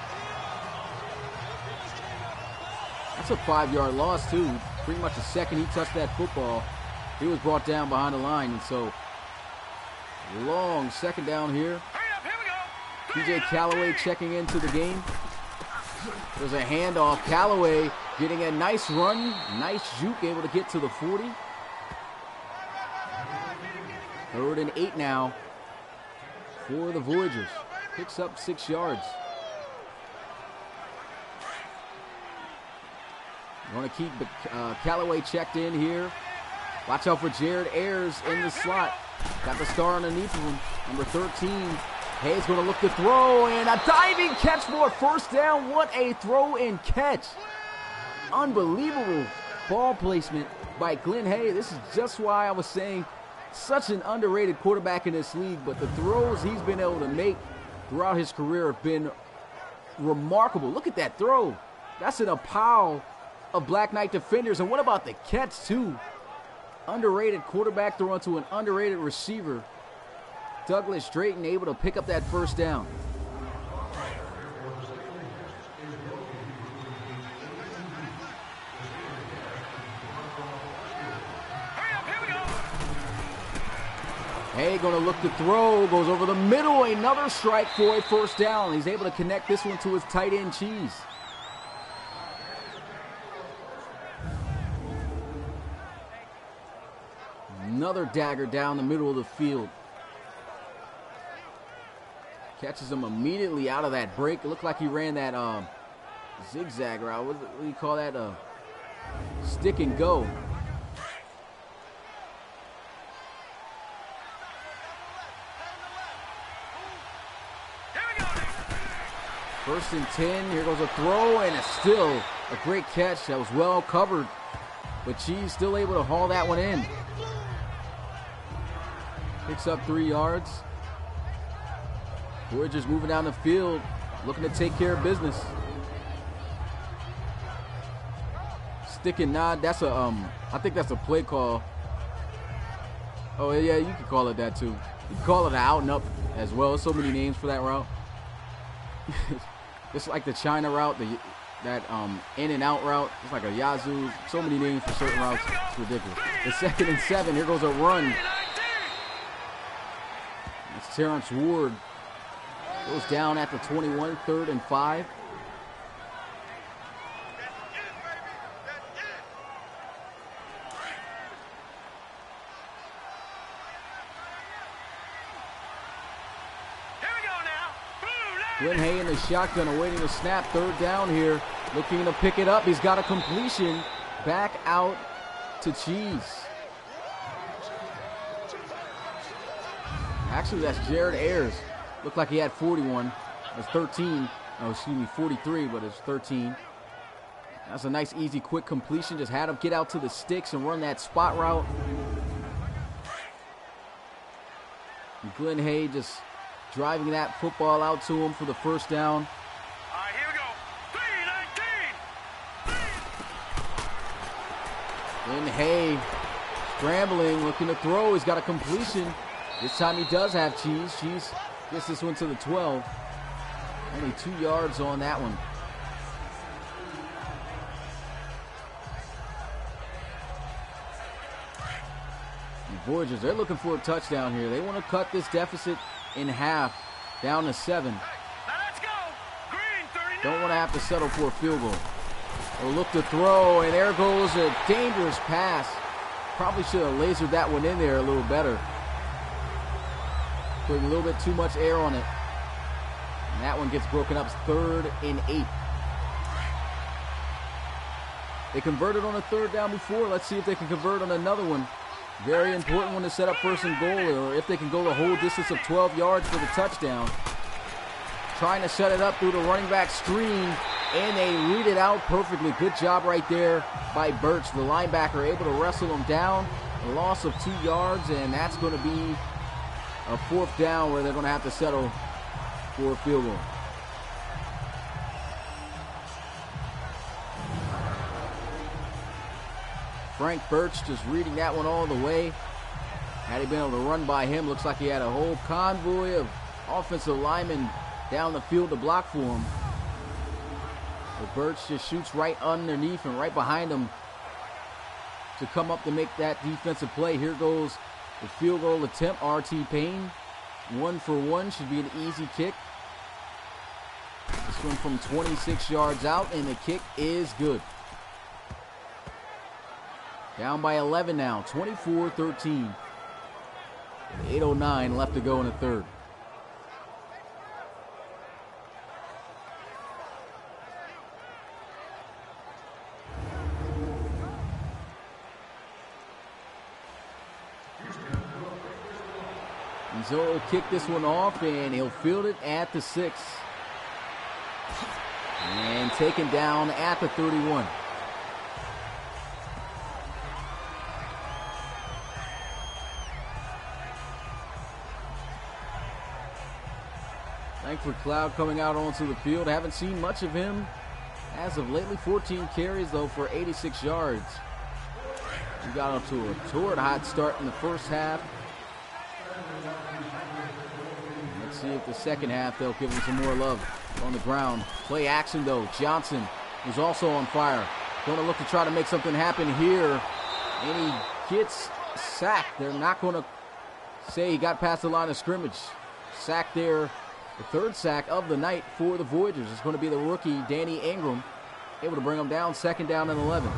That's a 5-yard loss, too. Pretty much the second he touched that football, he was brought down behind the line. And so, long second down here. P.J. Callaway checking into the game. There's a handoff. Callaway getting a nice run, nice juke, able to get to the 40. 3rd and 8 now for the Voyagers. Picks up 6 yards. Want to keep Callaway checked in here. Watch out for Jared Ayers in the slot. Got the star underneath him. Number 13. Hayes going to look to throw, and a diving catch for a first down. What a throw and catch. Unbelievable ball placement by Glenn Hay. This is just why I was saying such an underrated quarterback in this league, but the throws he's been able to make throughout his career have been remarkable. Look at that throw. That's in a pile of Black Knight defenders. And what about the catch, too? Underrated quarterback throwing to an underrated receiver. Douglas Drayton able to pick up that first down. Hay going to look to throw, goes over the middle, another strike for a first down. He's able to connect this one to his tight end, Cheese. Another dagger down the middle of the field. Catches him immediately out of that break. It looked like he ran that zigzag route. What do you call that? Stick and go. First and 10. Here goes a throw, and it's still a great catch. That was well covered, but Cheese still able to haul that one in. Picks up 3 yards. Voyagers moving down the field, looking to take care of business. Stick and nod. That's a I think that's a play call. Oh yeah, you can call it that too. You can call it an out and up as well. There's so many names for that route. It's like the China route, that in and out route. It's like a Yazoo. So many names for certain routes. It's ridiculous. The 2nd and 7. Here goes a run. It's Terrence Ward. Goes down at the 21, 3rd and 5. Glenn Hay in the shotgun awaiting the snap. 3rd down here. Looking to pick it up. He's got a completion. Back out to Cheese. Actually, that's Jared Ayers. Looked like he had 41. It's 13. Oh, excuse me, 43, but it's 13. That's a nice, easy, quick completion. Just had him get out to the sticks and run that spot route. And Glenn Hay just driving that football out to him for the first down. All right, here we go. 3-19. Glenn Hay scrambling, looking to throw. He's got a completion. This time he does have Cheese. Cheese gets this one to the 12. Only 2 yards on that one. The Voyagers, they're looking for a touchdown here. They want to cut this deficit in half, down to 7. Now let's go. Green, 39. Don't want to have to settle for a field goal. They'll look to throw, and there goes a dangerous pass. Probably should have lasered that one in there a little better. Putting a little bit too much air on it. And that one gets broken up. 3rd and 8. They converted on a 3rd down before. Let's see if they can convert on another one. Very important one to set up 1st and goal, or if they can go the whole distance of 12 yards for the touchdown. trying to set it up through the running back screen, and they read it out perfectly. Good job right there by Birch, the linebacker, able to wrestle him down. A loss of 2 yards, and that's going to be a 4th down where they're going to have to settle for a field goal. Frank Birch just reading that one all the way. Had he been able to run by him, looks like he had a whole convoy of offensive linemen down the field to block for him. But Birch just shoots right underneath and right behind him to come up to make that defensive play. Here goes the field goal attempt. R.T. Payne, 1 for 1, should be an easy kick. This one from 26 yards out, and the kick is good. Down by 11 now, 24-13. 8:09 left to go in the third. Zo will kick this one off, and he'll field it at the 6. And taken down at the 31. Langford Cloud coming out onto the field. Haven't seen much of him as of lately. 14 carries, though, for 86 yards. He got up to a torrid hot start in the first half. Let's see if the second half they'll give him some more love on the ground. Play action, though. Johnson was also on fire. Going to look to try to make something happen here. And he gets sacked. They're not going to say he got past the line of scrimmage. Sacked there. The 3rd sack of the night for the Voyagers. It's going to be the rookie, Danny Ingram, able to bring him down. 2nd down and 11.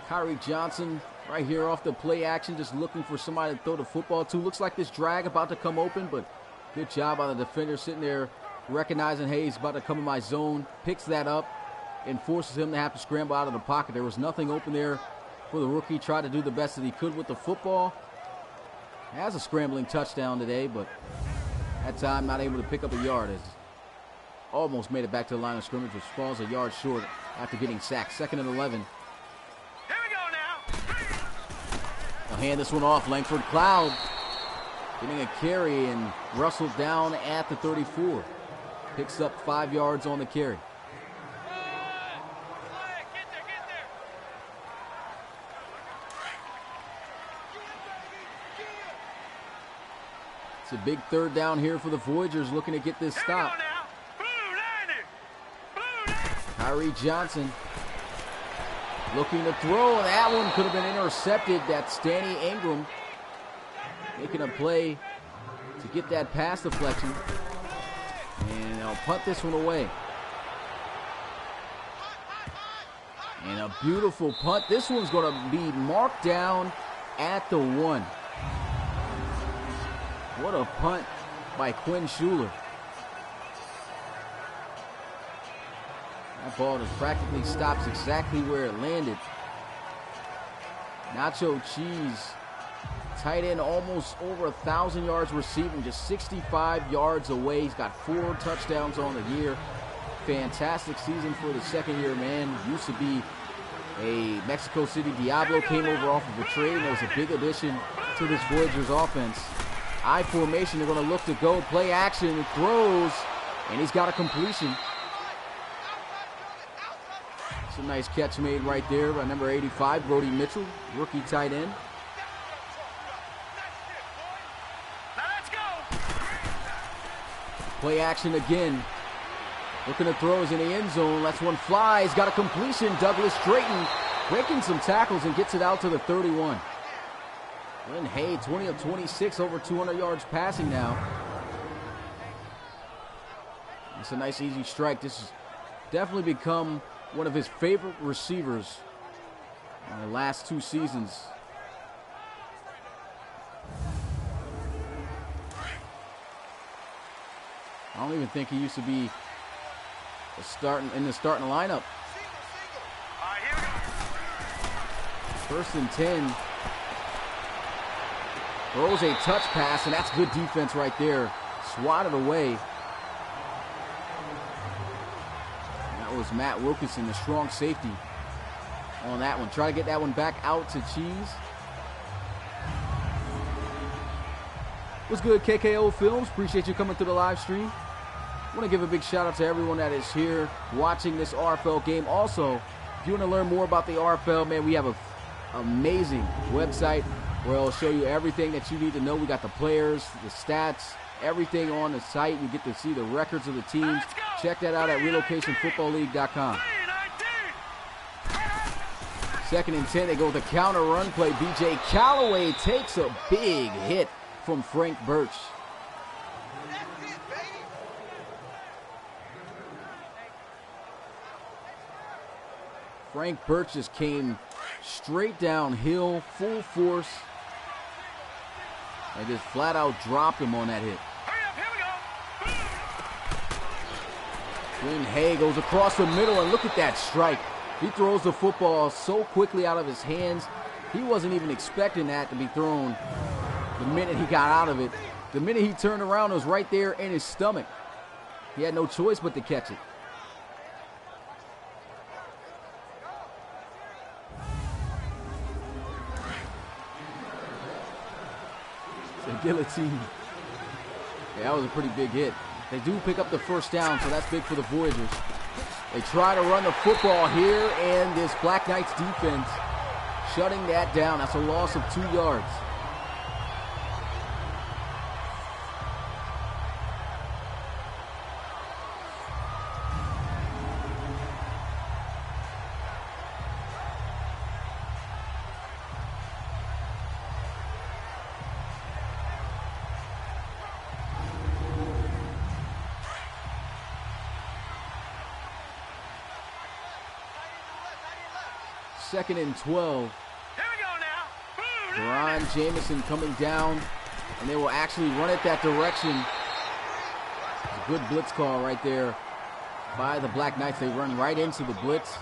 Kyrie Johnson right here off the play action, just looking for somebody to throw the football to. Looks like this drag about to come open, but good job by the defender sitting there recognizing, hey, he's about to come in my zone. Picks that up and forces him to have to scramble out of the pocket. There was nothing open there for the rookie. Tried to do the best that he could with the football. Has a scrambling touchdown today, but that time not able to pick up a yard. As almost made it back to the line of scrimmage, which falls a yard short after getting sacked. 2nd and 11. Here we go now. They'll hand this one off. Langford Cloud getting a carry and rustled down at the 34. Picks up 5 yards on the carry. It's a big 3rd down here for the Voyagers, looking to get this stop. Kyrie Johnson looking to throw, and that one could have been intercepted. That's Danny Ingram making a play to get that pass deflection. And they'll punt this one away. And a beautiful punt. This one's going to be marked down at the 1. What a punt by Quinn Schuler. That ball just practically stops exactly where it landed. Nacho Cheese, tight end, almost over 1,000 yards receiving, just 65 yards away. He's got 4 touchdowns on the year. Fantastic season for the second-year man. Used to be a Mexico City Diablo, came over off of a trade, and was a big addition to this Voyagers offense. I formation, they're going to look to go. Play action, throws, and he's got a completion. It's a nice catch made right there by number 85, Brody Mitchell, rookie tight end. Now let's go. Play action again. Looking to throw, is in the end zone. Lets one fly. He's got a completion. Douglas Drayton breaking some tackles and gets it out to the 31. Lynn Hay, 20 of 26, over 200 yards passing now. It's a nice, easy strike. This has definitely become one of his favorite receivers in the last 2 seasons. I don't even think he used to be in the starting lineup. All right, here we go. 1st and 10. Throws a touch pass, and that's good defense right there. Swatted away was Matt Wilkinson, the strong safety on that one. Try to get that one back out to Cheese. What's good, KKO Films? Appreciate you coming through the live stream. I want to give a big shout out to everyone that is here watching this RFL game. Also, if you want to learn more about the RFL, man, we have an amazing website where it'll show you everything that you need to know. We got the players, the stats, everything on the site. You get to see the records of the teams. Check that out at relocationfootballleague.com. 2nd and 10, they go with a counter run play. B.J. Callaway takes a big hit from Frank Birch. Frank Birch just came straight downhill, full force, and just flat out dropped him on that hit. Glenn Hay goes across the middle, and look at that strike. He throws the football so quickly out of his hands. He wasn't even expecting that to be thrown the minute he got out of it. The minute he turned around, it was right there in his stomach. He had no choice but to catch it. The guillotine. Yeah, that was a pretty big hit. They do pick up the first down, so that's big for the Voyagers. They try to run the football here, and this Black Knights defense shutting that down. That's a loss of 2 yards. Second and 12. Here we go now. Brian Jamison coming down, and they will actually run it that direction. A good blitz call right there by the Black Knights. They run right into the blitz.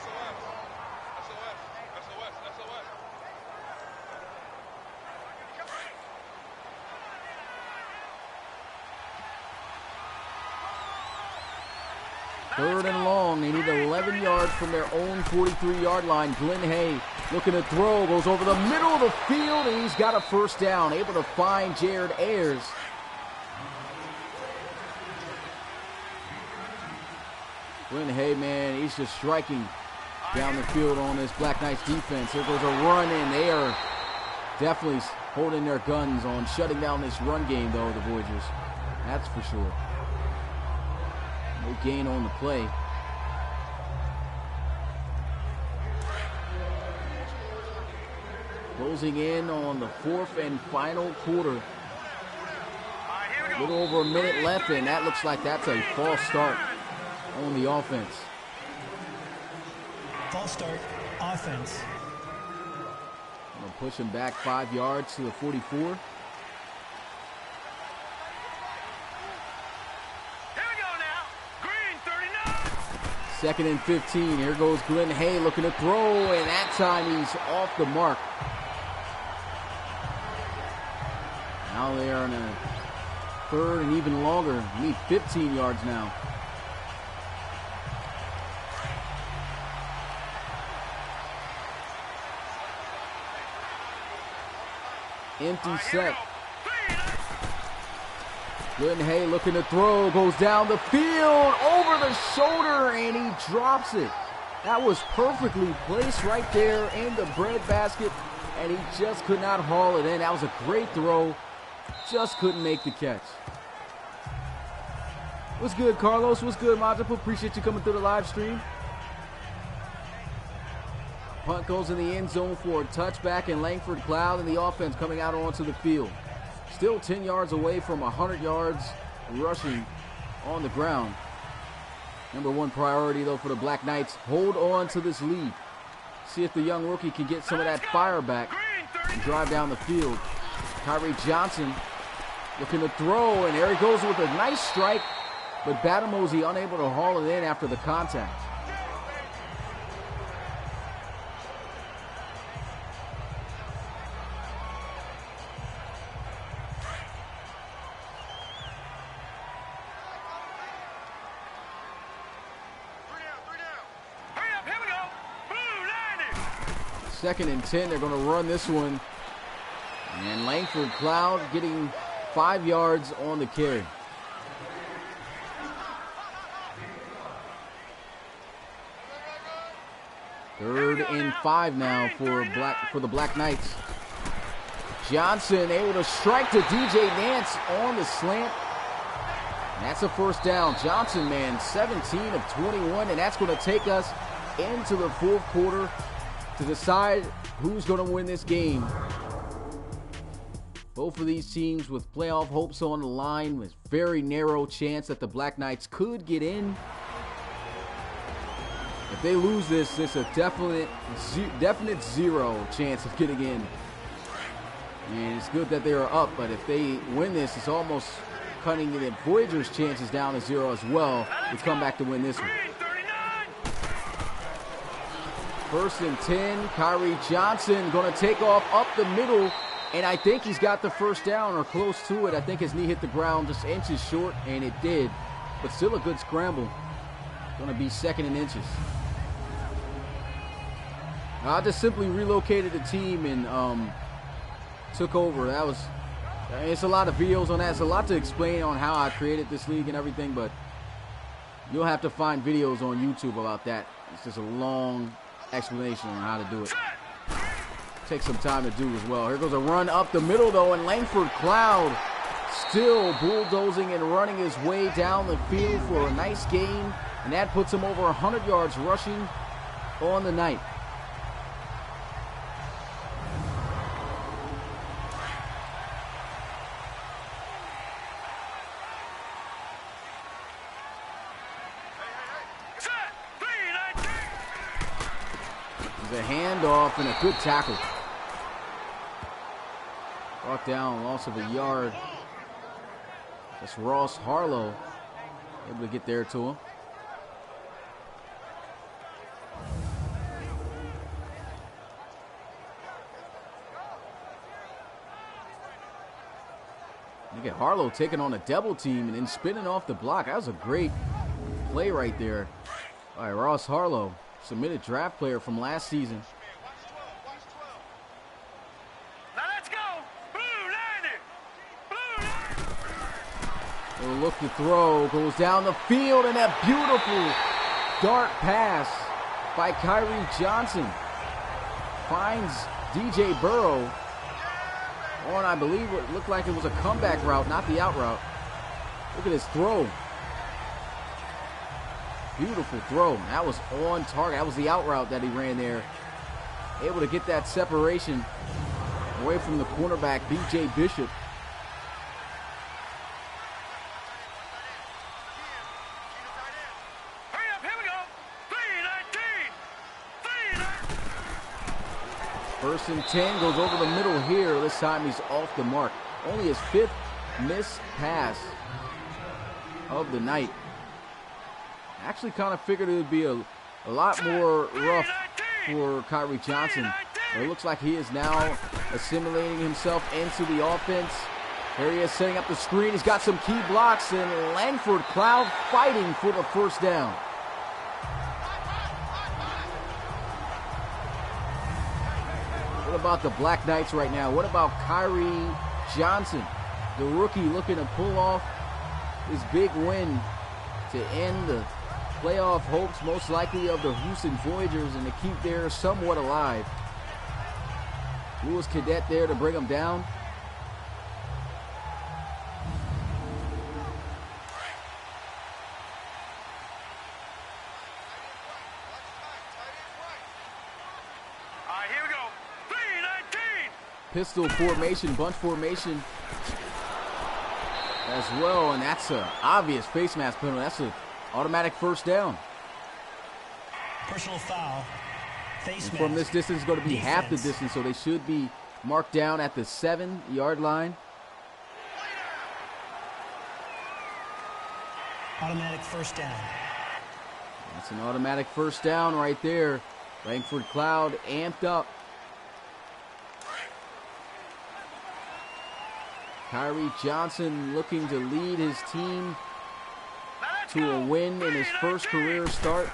Third and long. They need 11 yards from their own 43-yard line. Glenn Hay looking to throw. Goes over the middle of the field, and he's got a first down. Able to find Jared Ayers. Glenn Hay, man, he's just striking down the field on this Black Knights defense. Here goes a run, and they are definitely holding their guns on shutting down this run game, though, the Voyagers. That's for sure. No gain on the play. Closing in on the 4th and final quarter. A little over a minute left, and that looks like that's a false start on the offense. False start, offense. Gonna push him back 5 yards to the 44. 2nd and 15. Here goes Glenn Hay looking to throw, and that time he's off the mark. Now they are in a 3rd and even longer. Need 15 yards now. Empty set. Glenn Hay looking to throw, goes down the field, over the shoulder, and he drops it. That was perfectly placed right there in the breadbasket, and he just could not haul it in. That was a great throw, just couldn't make the catch. What's good, Carlos? What's good, Majipa? Appreciate you coming through the live stream. Punt goes in the end zone for a touchback, and Langford Cloud and the offense coming out onto the field. Still 10 yards away from 100 yards rushing on the ground. Number one priority, though, for the Black Knights, hold on to this lead. See if the young rookie can get some of that fire back and drive down the field. Tyree Johnson looking to throw, and there he goes with a nice strike, but Batamozzi unable to haul it in after the contact. 2nd and 10. They're going to run this one. And Langford Cloud getting 5 yards on the carry. Third and 5 now for the Black Knights. Johnson able to strike to DJ Nance on the slant. And that's a first down. Johnson, man, 17 of 21, and that's going to take us into the 4th quarter to decide who's going to win this game. Both of these teams with playoff hopes on the line, with very narrow chance that the Black Knights could get in. If they lose this, it's a definite zero chance of getting in. And it's good that they are up, but if they win this, it's almost cutting the Voyagers' chances down to 0 as well to come back to win this one. 1st and 10, Kyrie Johnson going to take off up the middle, and I think he's got the first down or close to it. I think his knee hit the ground just inches short, and it did, but still a good scramble. Going to be 2nd and inches. I just simply relocated the team and took over. It's a lot of videos on that. It's a lot to explain on how I created this league and everything, but you'll have to find videos on YouTube about that. It's just a long explanation on how to do it. Take some time to do as well. Here goes a run up the middle, though, and Langford Cloud still bulldozing and running his way down the field for a nice gain, and that puts him over 100 yards rushing on the night. A handoff and a good tackle. Brought down, loss of a yard. That's Ross Harlow able to get there to him. You get Harlow taking on a double team and then spinning off the block. That was a great play right there. All right, Ross Harlow, submitted draft player from last season. Now let's go. Blue 90. Blue 90. Will look to throw, goes down the field, and that beautiful dart pass by Kyrie Johnson finds DJ Burrow on, I believe, what looked like it was a comeback route, not the out route. Look at his throw. Beautiful throw. That was on target. That was the out route that he ran there. Able to get that separation away from the cornerback, B.J. Bishop. Hurry up, here we go. 3-19. 1st and 10, goes over the middle here. This time he's off the mark. Only his 5th missed pass of the night. Actually kind of figured it would be a lot more rough for Kyrie Johnson. But it looks like he is now assimilating himself into the offense. Here he is setting up the screen. He's got some key blocks, and Langford Cloud fighting for the first down. What about the Black Knights right now? What about Kyrie Johnson, the rookie, looking to pull off his big win to end the playoff hopes, most likely, of the Houston Voyagers, and to keep theirs somewhat alive. Lewis Cadet there to bring them down. All right, here we go. 3-19. Pistol formation, bunch formation as well, and that's an obvious face mask penalty. That's an automatic first down. Personal foul. Face mask. From this distance, it's going to be Defense. half the distance, so they should be marked down at the 7-yard line. Automatic first down. That's an automatic first down right there. Langford Cloud amped up. Kyrie Johnson looking to lead his team to a win in his first career start.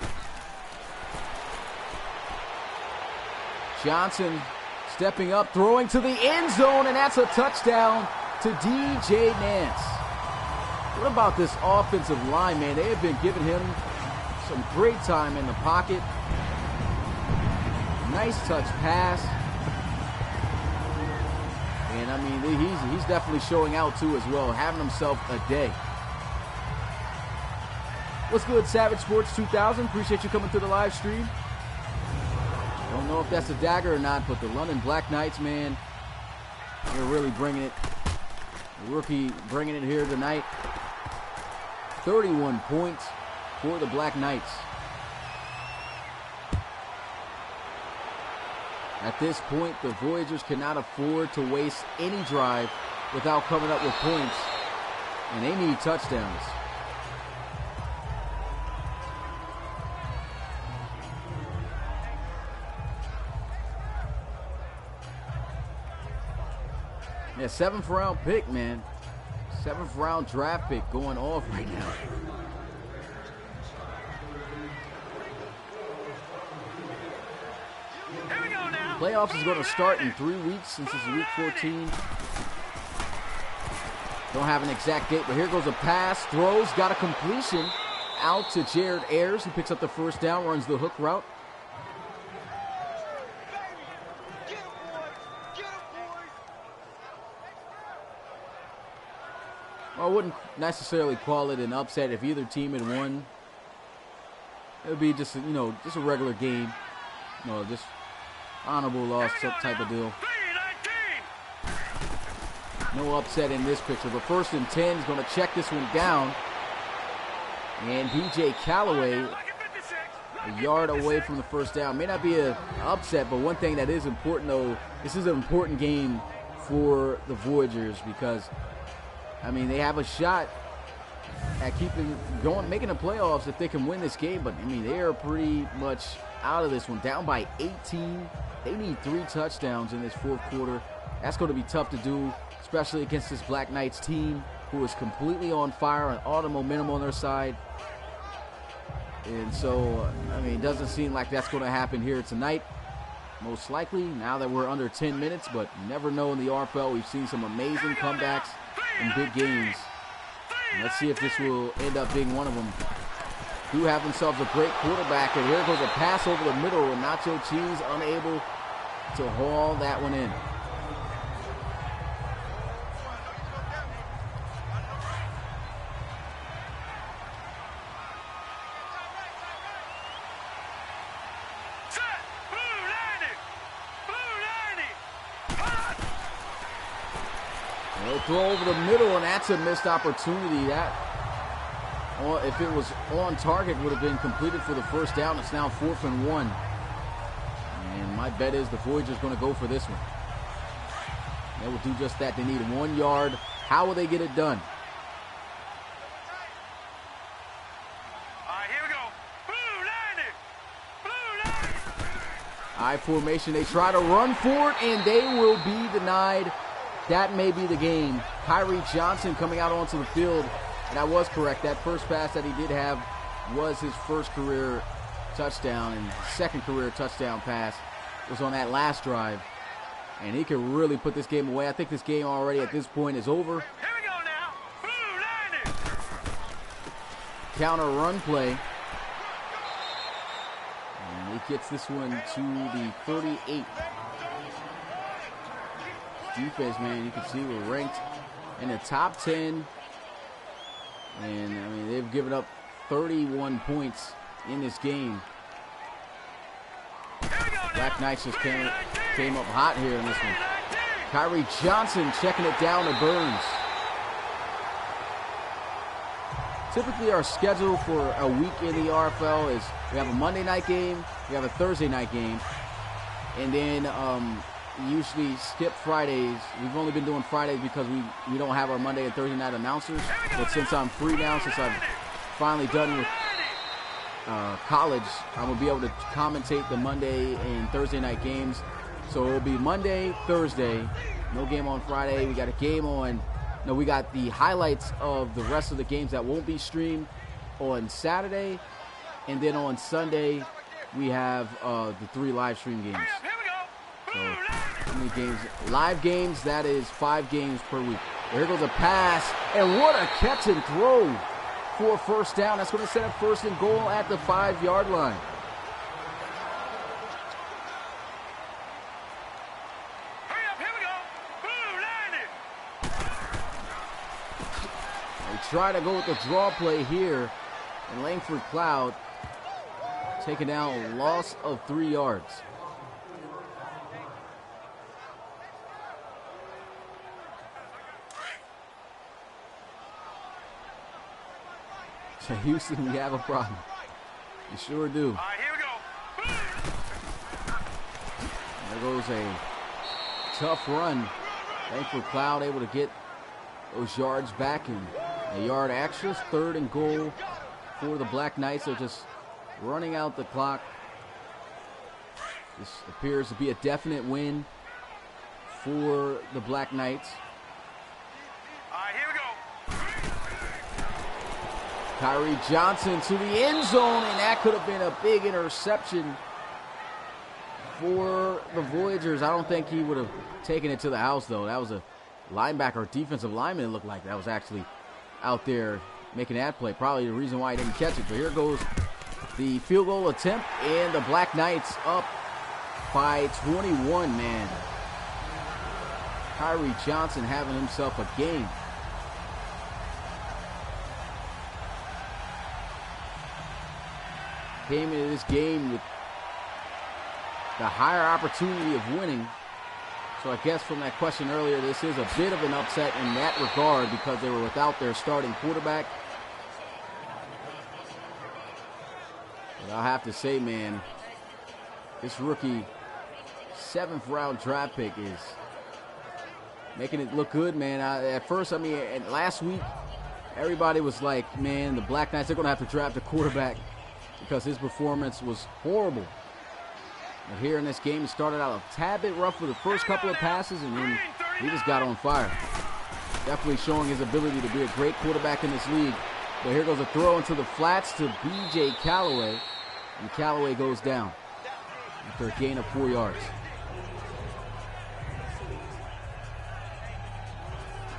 Johnson stepping up, throwing to the end zone, and that's a touchdown to DJ Nance. What about this offensive line, man? They have been giving him some great time in the pocket. Nice touch pass. And, I mean, he's definitely showing out, too, as well, having himself a day. What's good, Savage Sports 2000? Appreciate you coming to the live stream. Don't know if that's a dagger or not, but the London Black Knights, man, they're really bringing it. The rookie bringing it here tonight. 31 points for the Black Knights. At this point, the Voyagers cannot afford to waste any drive without coming up with points, and they need touchdowns. Yeah, 7th round pick, man. 7th round draft pick going off right now. Playoffs is going to start in 3 weeks since it's week 14. Don't have an exact date, but here goes a pass. Throws, got a completion out to Jared Ayers. He picks up the first down, runs the hook route. Well, I wouldn't necessarily call it an upset if either team had won. It would be just, just a regular game. Just honorable loss type of deal. No upset in this picture, but 1st and 10 is going to check this one down. And DJ Callaway, a yard away from the first down. May not be an upset, but one thing that is important, though, this is an important game for the Voyagers because, I mean, they have a shot at making the playoffs if they can win this game, but, I mean, they are pretty much out of this one. Down by 18. They need 3 touchdowns in this 4th quarter. That's going to be tough to do, especially against this Black Knights team who is completely on fire and all the momentum on their side. And so, I mean, it doesn't seem like that's going to happen here tonight. Most likely, now that we're under 10 minutes, but you never know in the RFL. We've seen some amazing comebacks in big games. And let's see if this will end up being one of them. Do have themselves a great quarterback, and here goes a pass over the middle, and Nacho Cheese unable to haul that one in. They'll throw over the middle, and that's a missed opportunity. That, if it was on target, would have been completed for the first down. It's now 4th and 1. And my bet is the Voyagers going to go for this one. They will do just that. They need 1 yard. How will they get it done? All right, here we go. Blue line. I formation. They try to run for it, and they will be denied. That may be the game. Kyrie Johnson coming out onto the field. And I was correct. That first pass that he did have was his first career touchdown, and second career touchdown pass was on that last drive. And he can really put this game away. I think this game already at this point is over. Here we go now. Blue line. Counter run play. And he gets this one to the 38. Defense, man, you can see we're ranked in the top 10. And, I mean, they've given up 31 points in this game. Black Knights just came up hot here in this one. Kyrie Johnson checking it down to Burns. Typically our schedule for a week in the RFL is we have a Monday night game, we have a Thursday night game, and then usually skip Fridays. We've only been doing Fridays because we don't have our Monday and Thursday night announcers. But since I'm free now, since I've finally done with college, I'm going to be able to commentate the Monday and Thursday night games. So it'll be Monday, Thursday, no game on Friday. We got a game on, no, we got the highlights of the rest of the games that won't be streamed on Saturday. And then on Sunday, we have the 3 live stream games. So, how many games? Live games, that is 5 games per week. There goes a pass, and what a catch and throw for a first down. That's going to set up first and goal at the 5-yard line. Try to go with the draw play here, and Langford Cloud taking down a loss of 3 yards. So Houston, we have a problem. You sure do. All right, here we go. There goes a tough run. Langford Cloud able to get those yards back and a yard extra. 3rd and goal for the Black Knights. They're just running out the clock. This appears to be a definite win for the Black Knights. All right, here we go. Kyrie Johnson to the end zone, and that could have been a big interception for the Voyagers. I don't think he would have taken it to the house, though. That was a linebacker, defensive lineman, it looked like that was actually out there making that play. Probably the reason why he didn't catch it. But here goes the field goal attempt, and the Black Knights up by 21, man. Kyrie Johnson having himself a game. Came into this game with the higher opportunity of winning. So I guess from that question earlier, this is a bit of an upset in that regard because they were without their starting quarterback. But I'll have to say, man, this rookie 7th round draft pick is making it look good, man. At first, I mean, last week, everybody was like, man, the Black Knights, they're going to have to draft a quarterback because his performance was horrible. But here in this game, he started out a tad bit rough for the first couple of passes, and then he just got on fire. Definitely showing his ability to be a great quarterback in this league. But here goes a throw into the flats to B.J. Callaway, and Callaway goes down after a gain of 4 yards.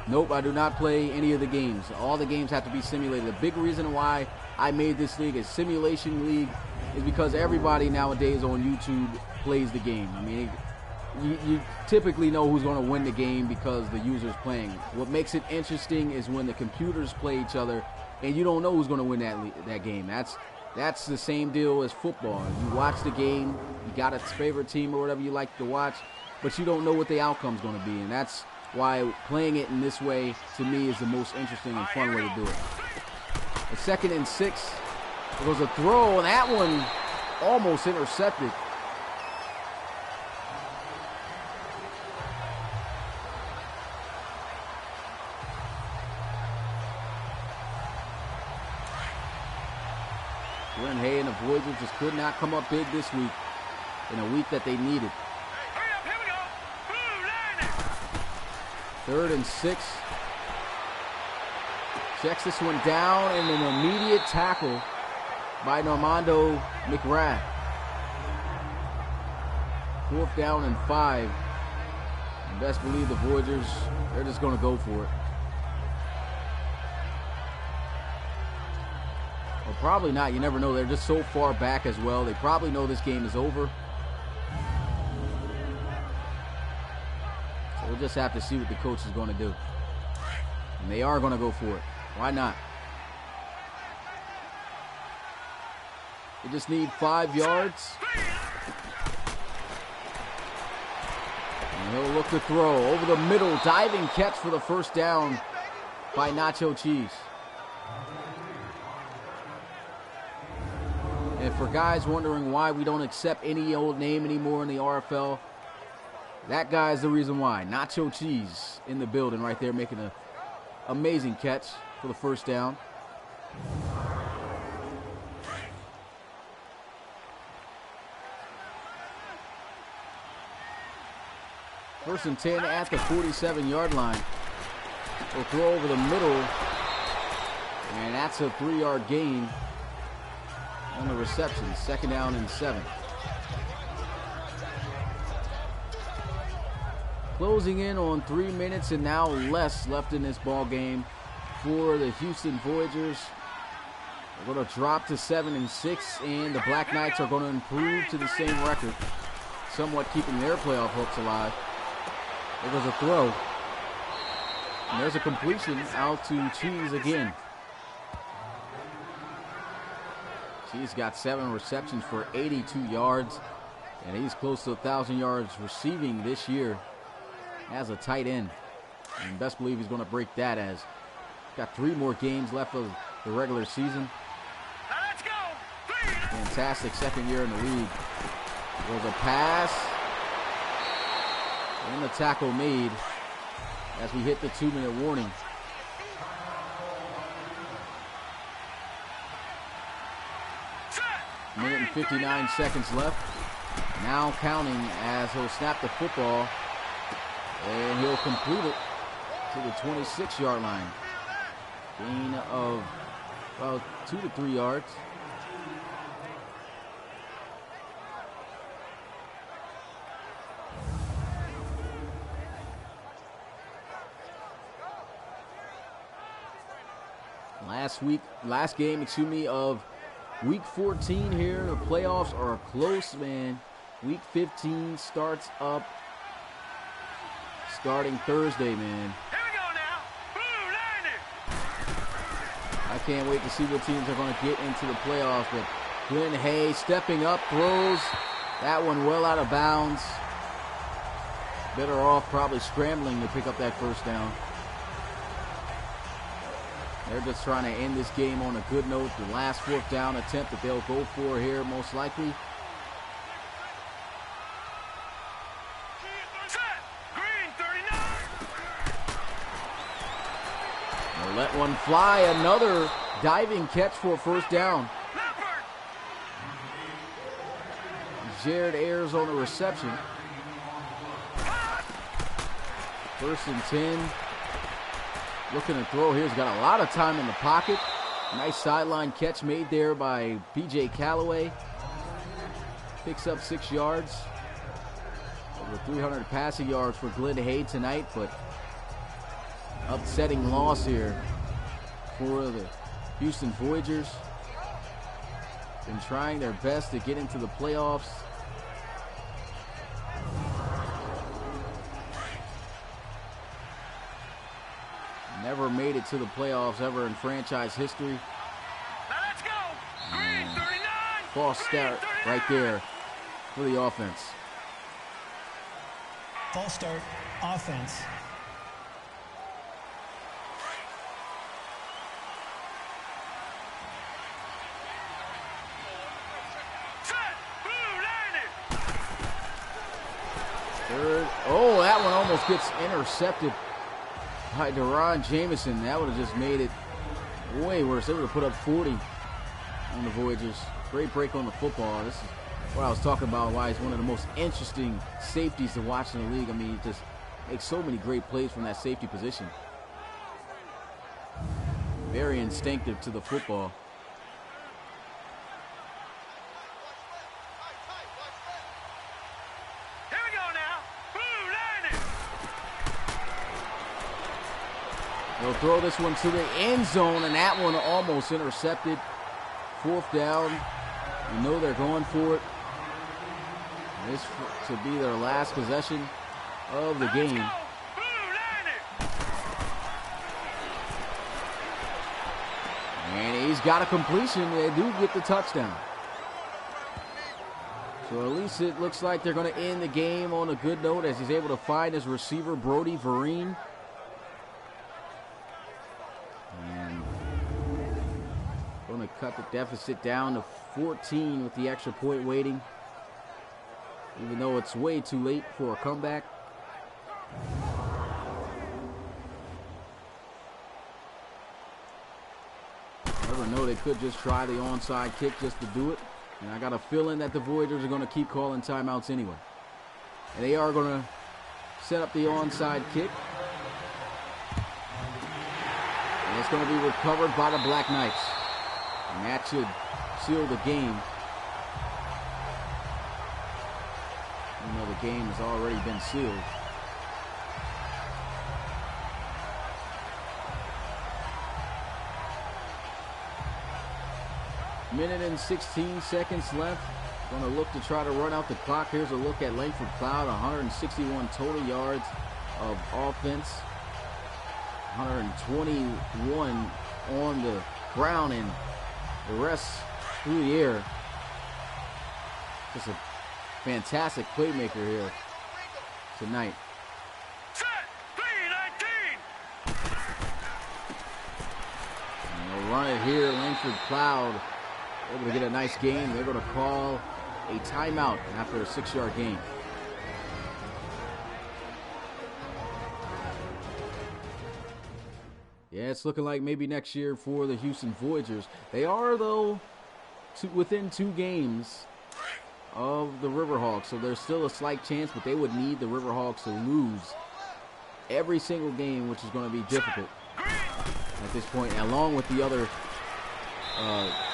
Nope, I do not play any of the games. All the games have to be simulated. The big reason why I made this league a simulation league is because everybody nowadays on YouTube plays the game. I mean, you typically know who's going to win the game because the user's playing. What makes it interesting is when the computers play each other and you don't know who's going to win that game. That's the same deal as football. You watch the game, you got a favorite team or whatever you like to watch, but you don't know what the outcome's going to be, and that's why playing it in this way, to me, is the most interesting and fun way to do it. A 2nd and 6. It was a throw, and that one almost intercepted. Glenn Hay and the Voyagers just could not come up big this week in a week that they needed. 3rd and 6. Checks this one down, and an immediate tackle by Normando McRath. 4th down and 5. And best believe the Voyagers, they're just going to go for it. Well, probably not. You never know. They're just so far back as well. They probably know this game is over. So we'll just have to see what the coach is going to do. And they are going to go for it. Why not? They just need 5 yards. And he'll look to throw over the middle. Diving catch for the first down by Nacho Cheese. And for guys wondering why we don't accept any old name anymore in the RFL, that guy's the reason why. Nacho Cheese in the building right there, making an amazing catch for the first down. First and 10 at the 47-yard line. We'll throw over the middle, and that's a 3-yard gain on the reception. 2nd down and 7. Closing in on 3 minutes and now less left in this ball game for the Houston Voyagers. They're going to drop to 7-6, and the Black Knights are going to improve to the same record, somewhat keeping their playoff hopes alive. It was a throw. And there's a completion out to Cheese again. Cheese got 7 receptions for 82 yards, and he's close to 1,000 yards receiving this year as a tight end. And best believe he's going to break that, as got 3 more games left of the regular season. Let's go. Fantastic second year in the league. There's a pass. And the tackle made as we hit the 2-minute warning. Minute and 59 seconds left. Now counting as he'll snap the football. And he'll complete it to the 26-yard line. Gain of about 2 to 3 yards. Last game of week 14 here. The playoffs are close, man. Week 15 starts up starting Thursday, man. Here we go now. Blue Niners. I can't wait to see what teams are going to get into the playoffs. But Glenn Hay stepping up, throws that one well out of bounds. Better off probably scrambling to pick up that first down. They're just trying to end this game on a good note. The last 4th down attempt that they'll go for here, most likely. Set. Green 39. They'll let one fly. Another diving catch for a first down. Leopard. Jared Ayers on the reception. 1st and 10. Looking to throw here. He's got a lot of time in the pocket. Nice sideline catch made there by B.J. Callaway. Picks up 6 yards. Over 300 passing yards for Glenn Hay tonight, but upsetting loss here for the Houston Voyagers. Been trying their best to get into the playoffs. Never made it to the playoffs ever in franchise history. Now let's go. Green 39. False start right there for the offense. False start, offense. Set. Blue Niners. 3rd. Oh, that one almost gets intercepted by Deron Jameson. That would have just made it way worse. They would have put up 40 on the Voyagers. Great break on the football. This is what I was talking about, why he's one of the most interesting safeties to watch in the league. I mean, he just makes so many great plays from that safety position. Very instinctive to the football. Here we go now. Blue Niners. They'll throw this one to the end zone, and that one almost intercepted. 4th down. You know they're going for it. This to be their last possession of the game. Blue Niners. And he's got a completion. They do get the touchdown. So at least it looks like they're going to end the game on a good note as he's able to find his receiver, Brody Vereen. And going to cut the deficit down to 14 with the extra point waiting. Even though it's way too late for a comeback. Never know, they could just try the onside kick just to do it. And I got a feeling that the Voyagers are going to keep calling timeouts anyway. And they are going to set up the onside kick. And it's going to be recovered by the Black Knights. And that should seal the game. Even though the game has already been sealed. Minute and 16 seconds left. Going to look to try to run out the clock. Here's a look at Langford Cloud. 161 total yards of offense. 121 on the ground, and the rest through the air. Just a fantastic playmaker here tonight. Set. 3-19. And they'll run it here. Langford Cloud able to get a nice gain. They're going to call a timeout after a 6-yard gain. Yeah, it's looking like maybe next year for the Houston Voyagers. They are, though, within 2 games of the Riverhawks, so there's still a slight chance, but they would need the Riverhawks to lose every single game, which is going to be difficult at this point, along with the other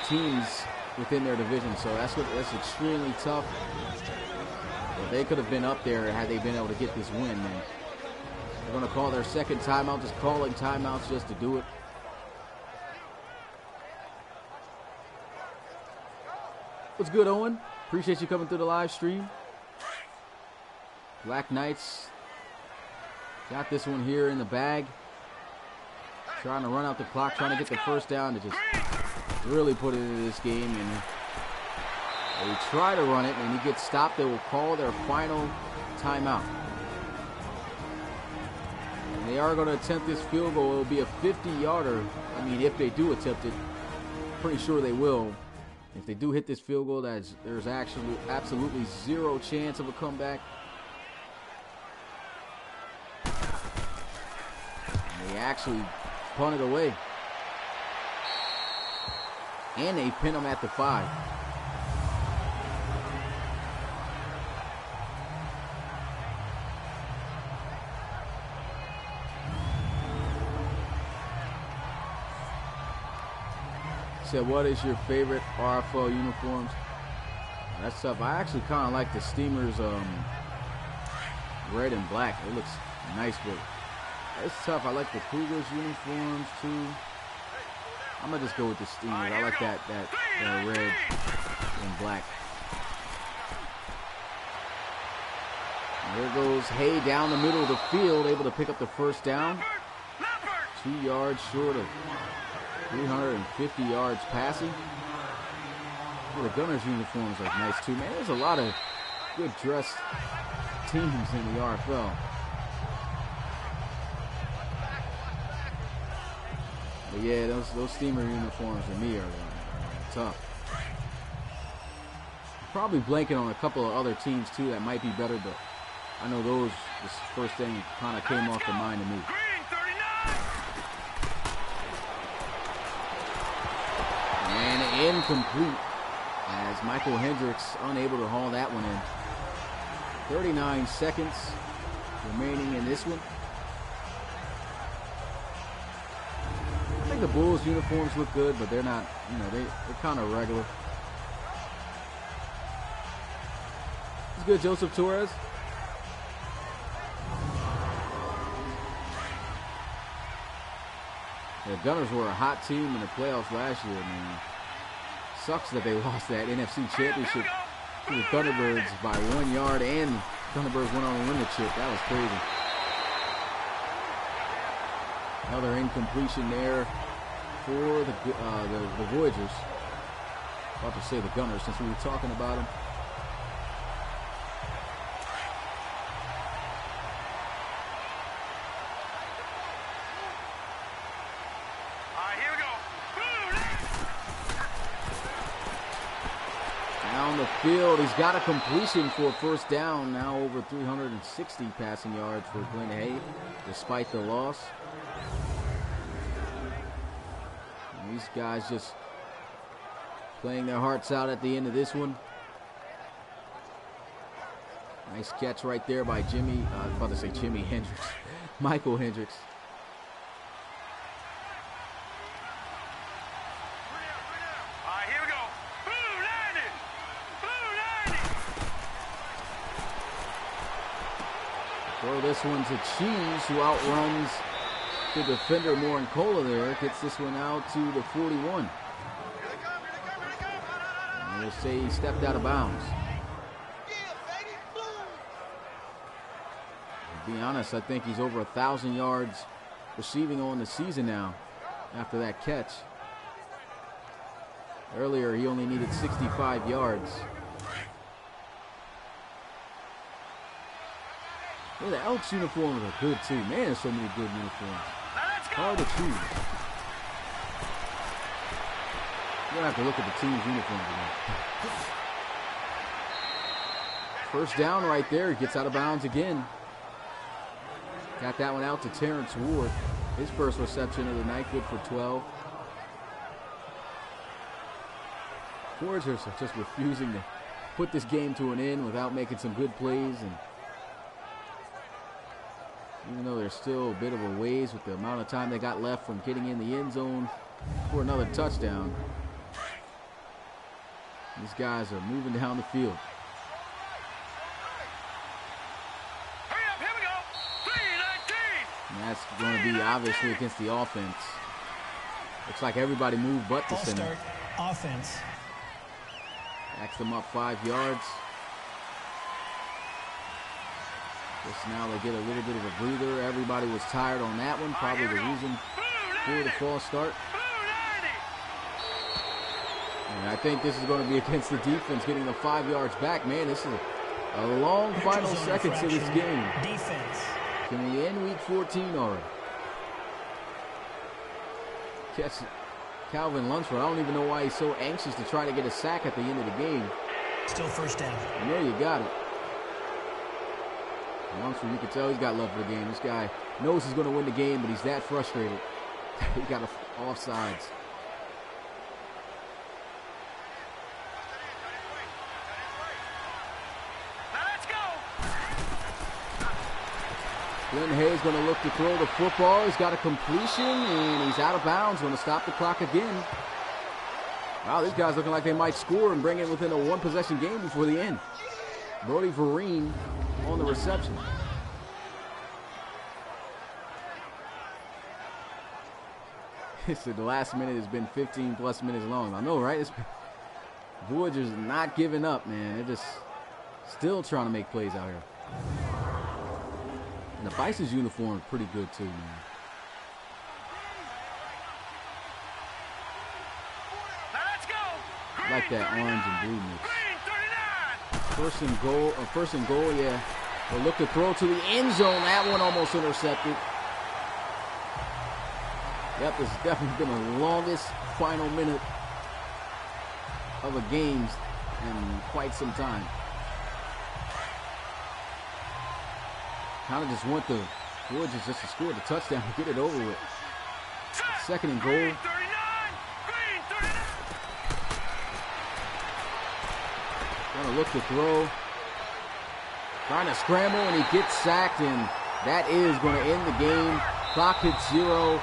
teams within their division. So that's extremely tough. But they could have been up there had they been able to get this win, man. They're going to call their second timeout, just calling timeouts just to do it. What's good, Owen? Appreciate you coming through the live stream. Black Knights got this one here in the bag. Trying to run out the clock, trying to get the first down to just really put it into this game. And they try to run it, and he gets stopped. They will call their final timeout. And they are going to attempt this field goal. It will be a 50-yarder. I mean, if they do attempt it, pretty sure they will. If they do hit this field goal, there's actually absolutely zero chance of a comeback. And they actually punt it away. And they pin them at the 5. Said, what is your favorite RFL uniforms? That's tough. I actually kind of like the Steamers red and black. It looks nice, but it's tough. I like the Cougars uniforms too. I'm gonna just go with the Steamers. I like that red and black. And there goes Hay down the middle of the field, able to pick up the first down. 2 yards short of 350 yards passing. Well, the Gunners uniforms are nice too, man. There's a lot of good dressed teams in the RFL. But yeah, those Steamer uniforms to me are tough. Probably blanking on a couple of other teams too that might be better, but I know those, this first thing kind of came off the mind to me. And incomplete as Michael Hendricks unable to haul that one in. 39 seconds remaining in this one. I think the Bulls uniforms look good, but they're not, they're kind of regular. It's good, Joseph Torres. The Gunners were a hot team in the playoffs last year, man. Sucks that they lost that NFC championship to the Thunderbirds by 1 yard, and Thunderbirds went on to win the chip. That was crazy. Another incompletion there for the Voyagers. About to say the Gunners since we were talking about them. Field. He's got a completion for a first down. Now over 360 passing yards for Glenn Hay, despite the loss. And these guys just playing their hearts out at the end of this one. Nice catch right there by Jimmy. I was about to say Jimmy Hendricks. Michael Hendricks. Throw this one to Cheese, who outruns the defender Morincola there. Gets this one out to the 41. We'll say he stepped out of bounds. To be honest, I think he's over 1,000 yards receiving on the season now after that catch. Earlier, he only needed 65 yards. Yeah, the Elks uniforms are good too. Man, there's so many good uniforms. Hard to choose. You're gonna have to look at the team's uniforms again. First down right there. He gets out of bounds again. Got that one out to Terrence Ward. His first reception of the night, good for 12. Voyagers are just refusing to put this game to an end without making some good plays. And even though there's still a bit of a ways with the amount of time they got left from getting in the end zone for another touchdown, these guys are moving down the field. And that's going to be obviously against the offense. Looks like everybody moved but the center. Start offense. Backs them up 5 yards. Just now they get a little bit of a breather. Everybody was tired on that one. Probably the reason for the false start. And I think this is going to be against the defense getting the 5 yards back. Man, this is a long final seconds of this game. Defense. Can we end week 14 already? Catch Calvin Lunsford. I don't even know why he's so anxious to try to get a sack at the end of the game. Still first down. And there you got it. Lunsford, you can tell he's got love for the game. This guy knows he's going to win the game, but he's that frustrated. He got offsides. Glenn Hayes going to look to throw the football. He's got a completion, and he's out of bounds. Going to stop the clock again. Wow, these guys looking like they might score and bring it within a one-possession game before the end. Brody Vereen on the reception. So the last minute has been 15-plus minutes long. I know, right? Voyagers not giving up, man. They're just still trying to make plays out here. And the Bison's uniform is pretty good too, man. I like that orange and blue mix. First and goal, yeah. They'll look to throw to the end zone. That one almost intercepted. Yep, this has definitely been the longest final minute of a game in quite some time. Kind of just want the Voyagers just to score the touchdown and get it over with. Second and goal. Gonna look to throw. Trying to scramble, and he gets sacked, and that is going to end the game. Clock hits 0,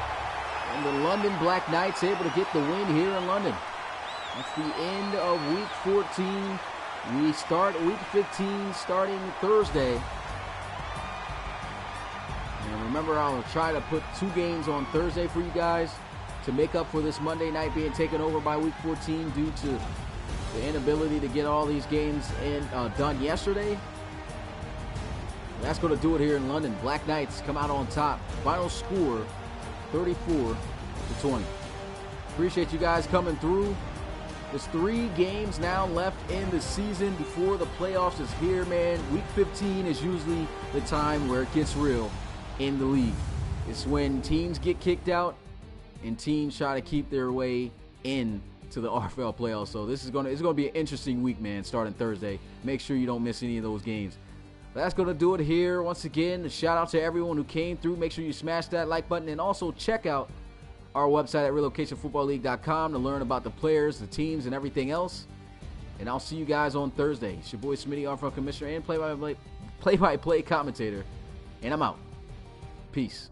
and the London Black Knights able to get the win here in London. That's the end of week 14. We start week 15 starting Thursday. And remember, I'll try to put 2 games on Thursday for you guys to make up for this Monday night being taken over by week 14 due to the inability to get all these games done yesterday. That's going to do it here in London. Black Knights come out on top. Final score, 34-20. Appreciate you guys coming through. There's 3 games now left in the season before the playoffs is here, man. Week 15 is usually the time where it gets real in the league. It's when teams get kicked out and teams try to keep their way in to the RFL playoffs. So it's going to be an interesting week, man, starting Thursday. Make sure you don't miss any of those games. That's going to do it here. Once again, a shout out to everyone who came through. Make sure you smash that like button, and also check out our website at relocationfootballleague.com to learn about the players, the teams, and everything else. And I'll see you guys on Thursday. It's your boy Smitty, RFL commissioner and play-by-play commentator. And I'm out. Peace.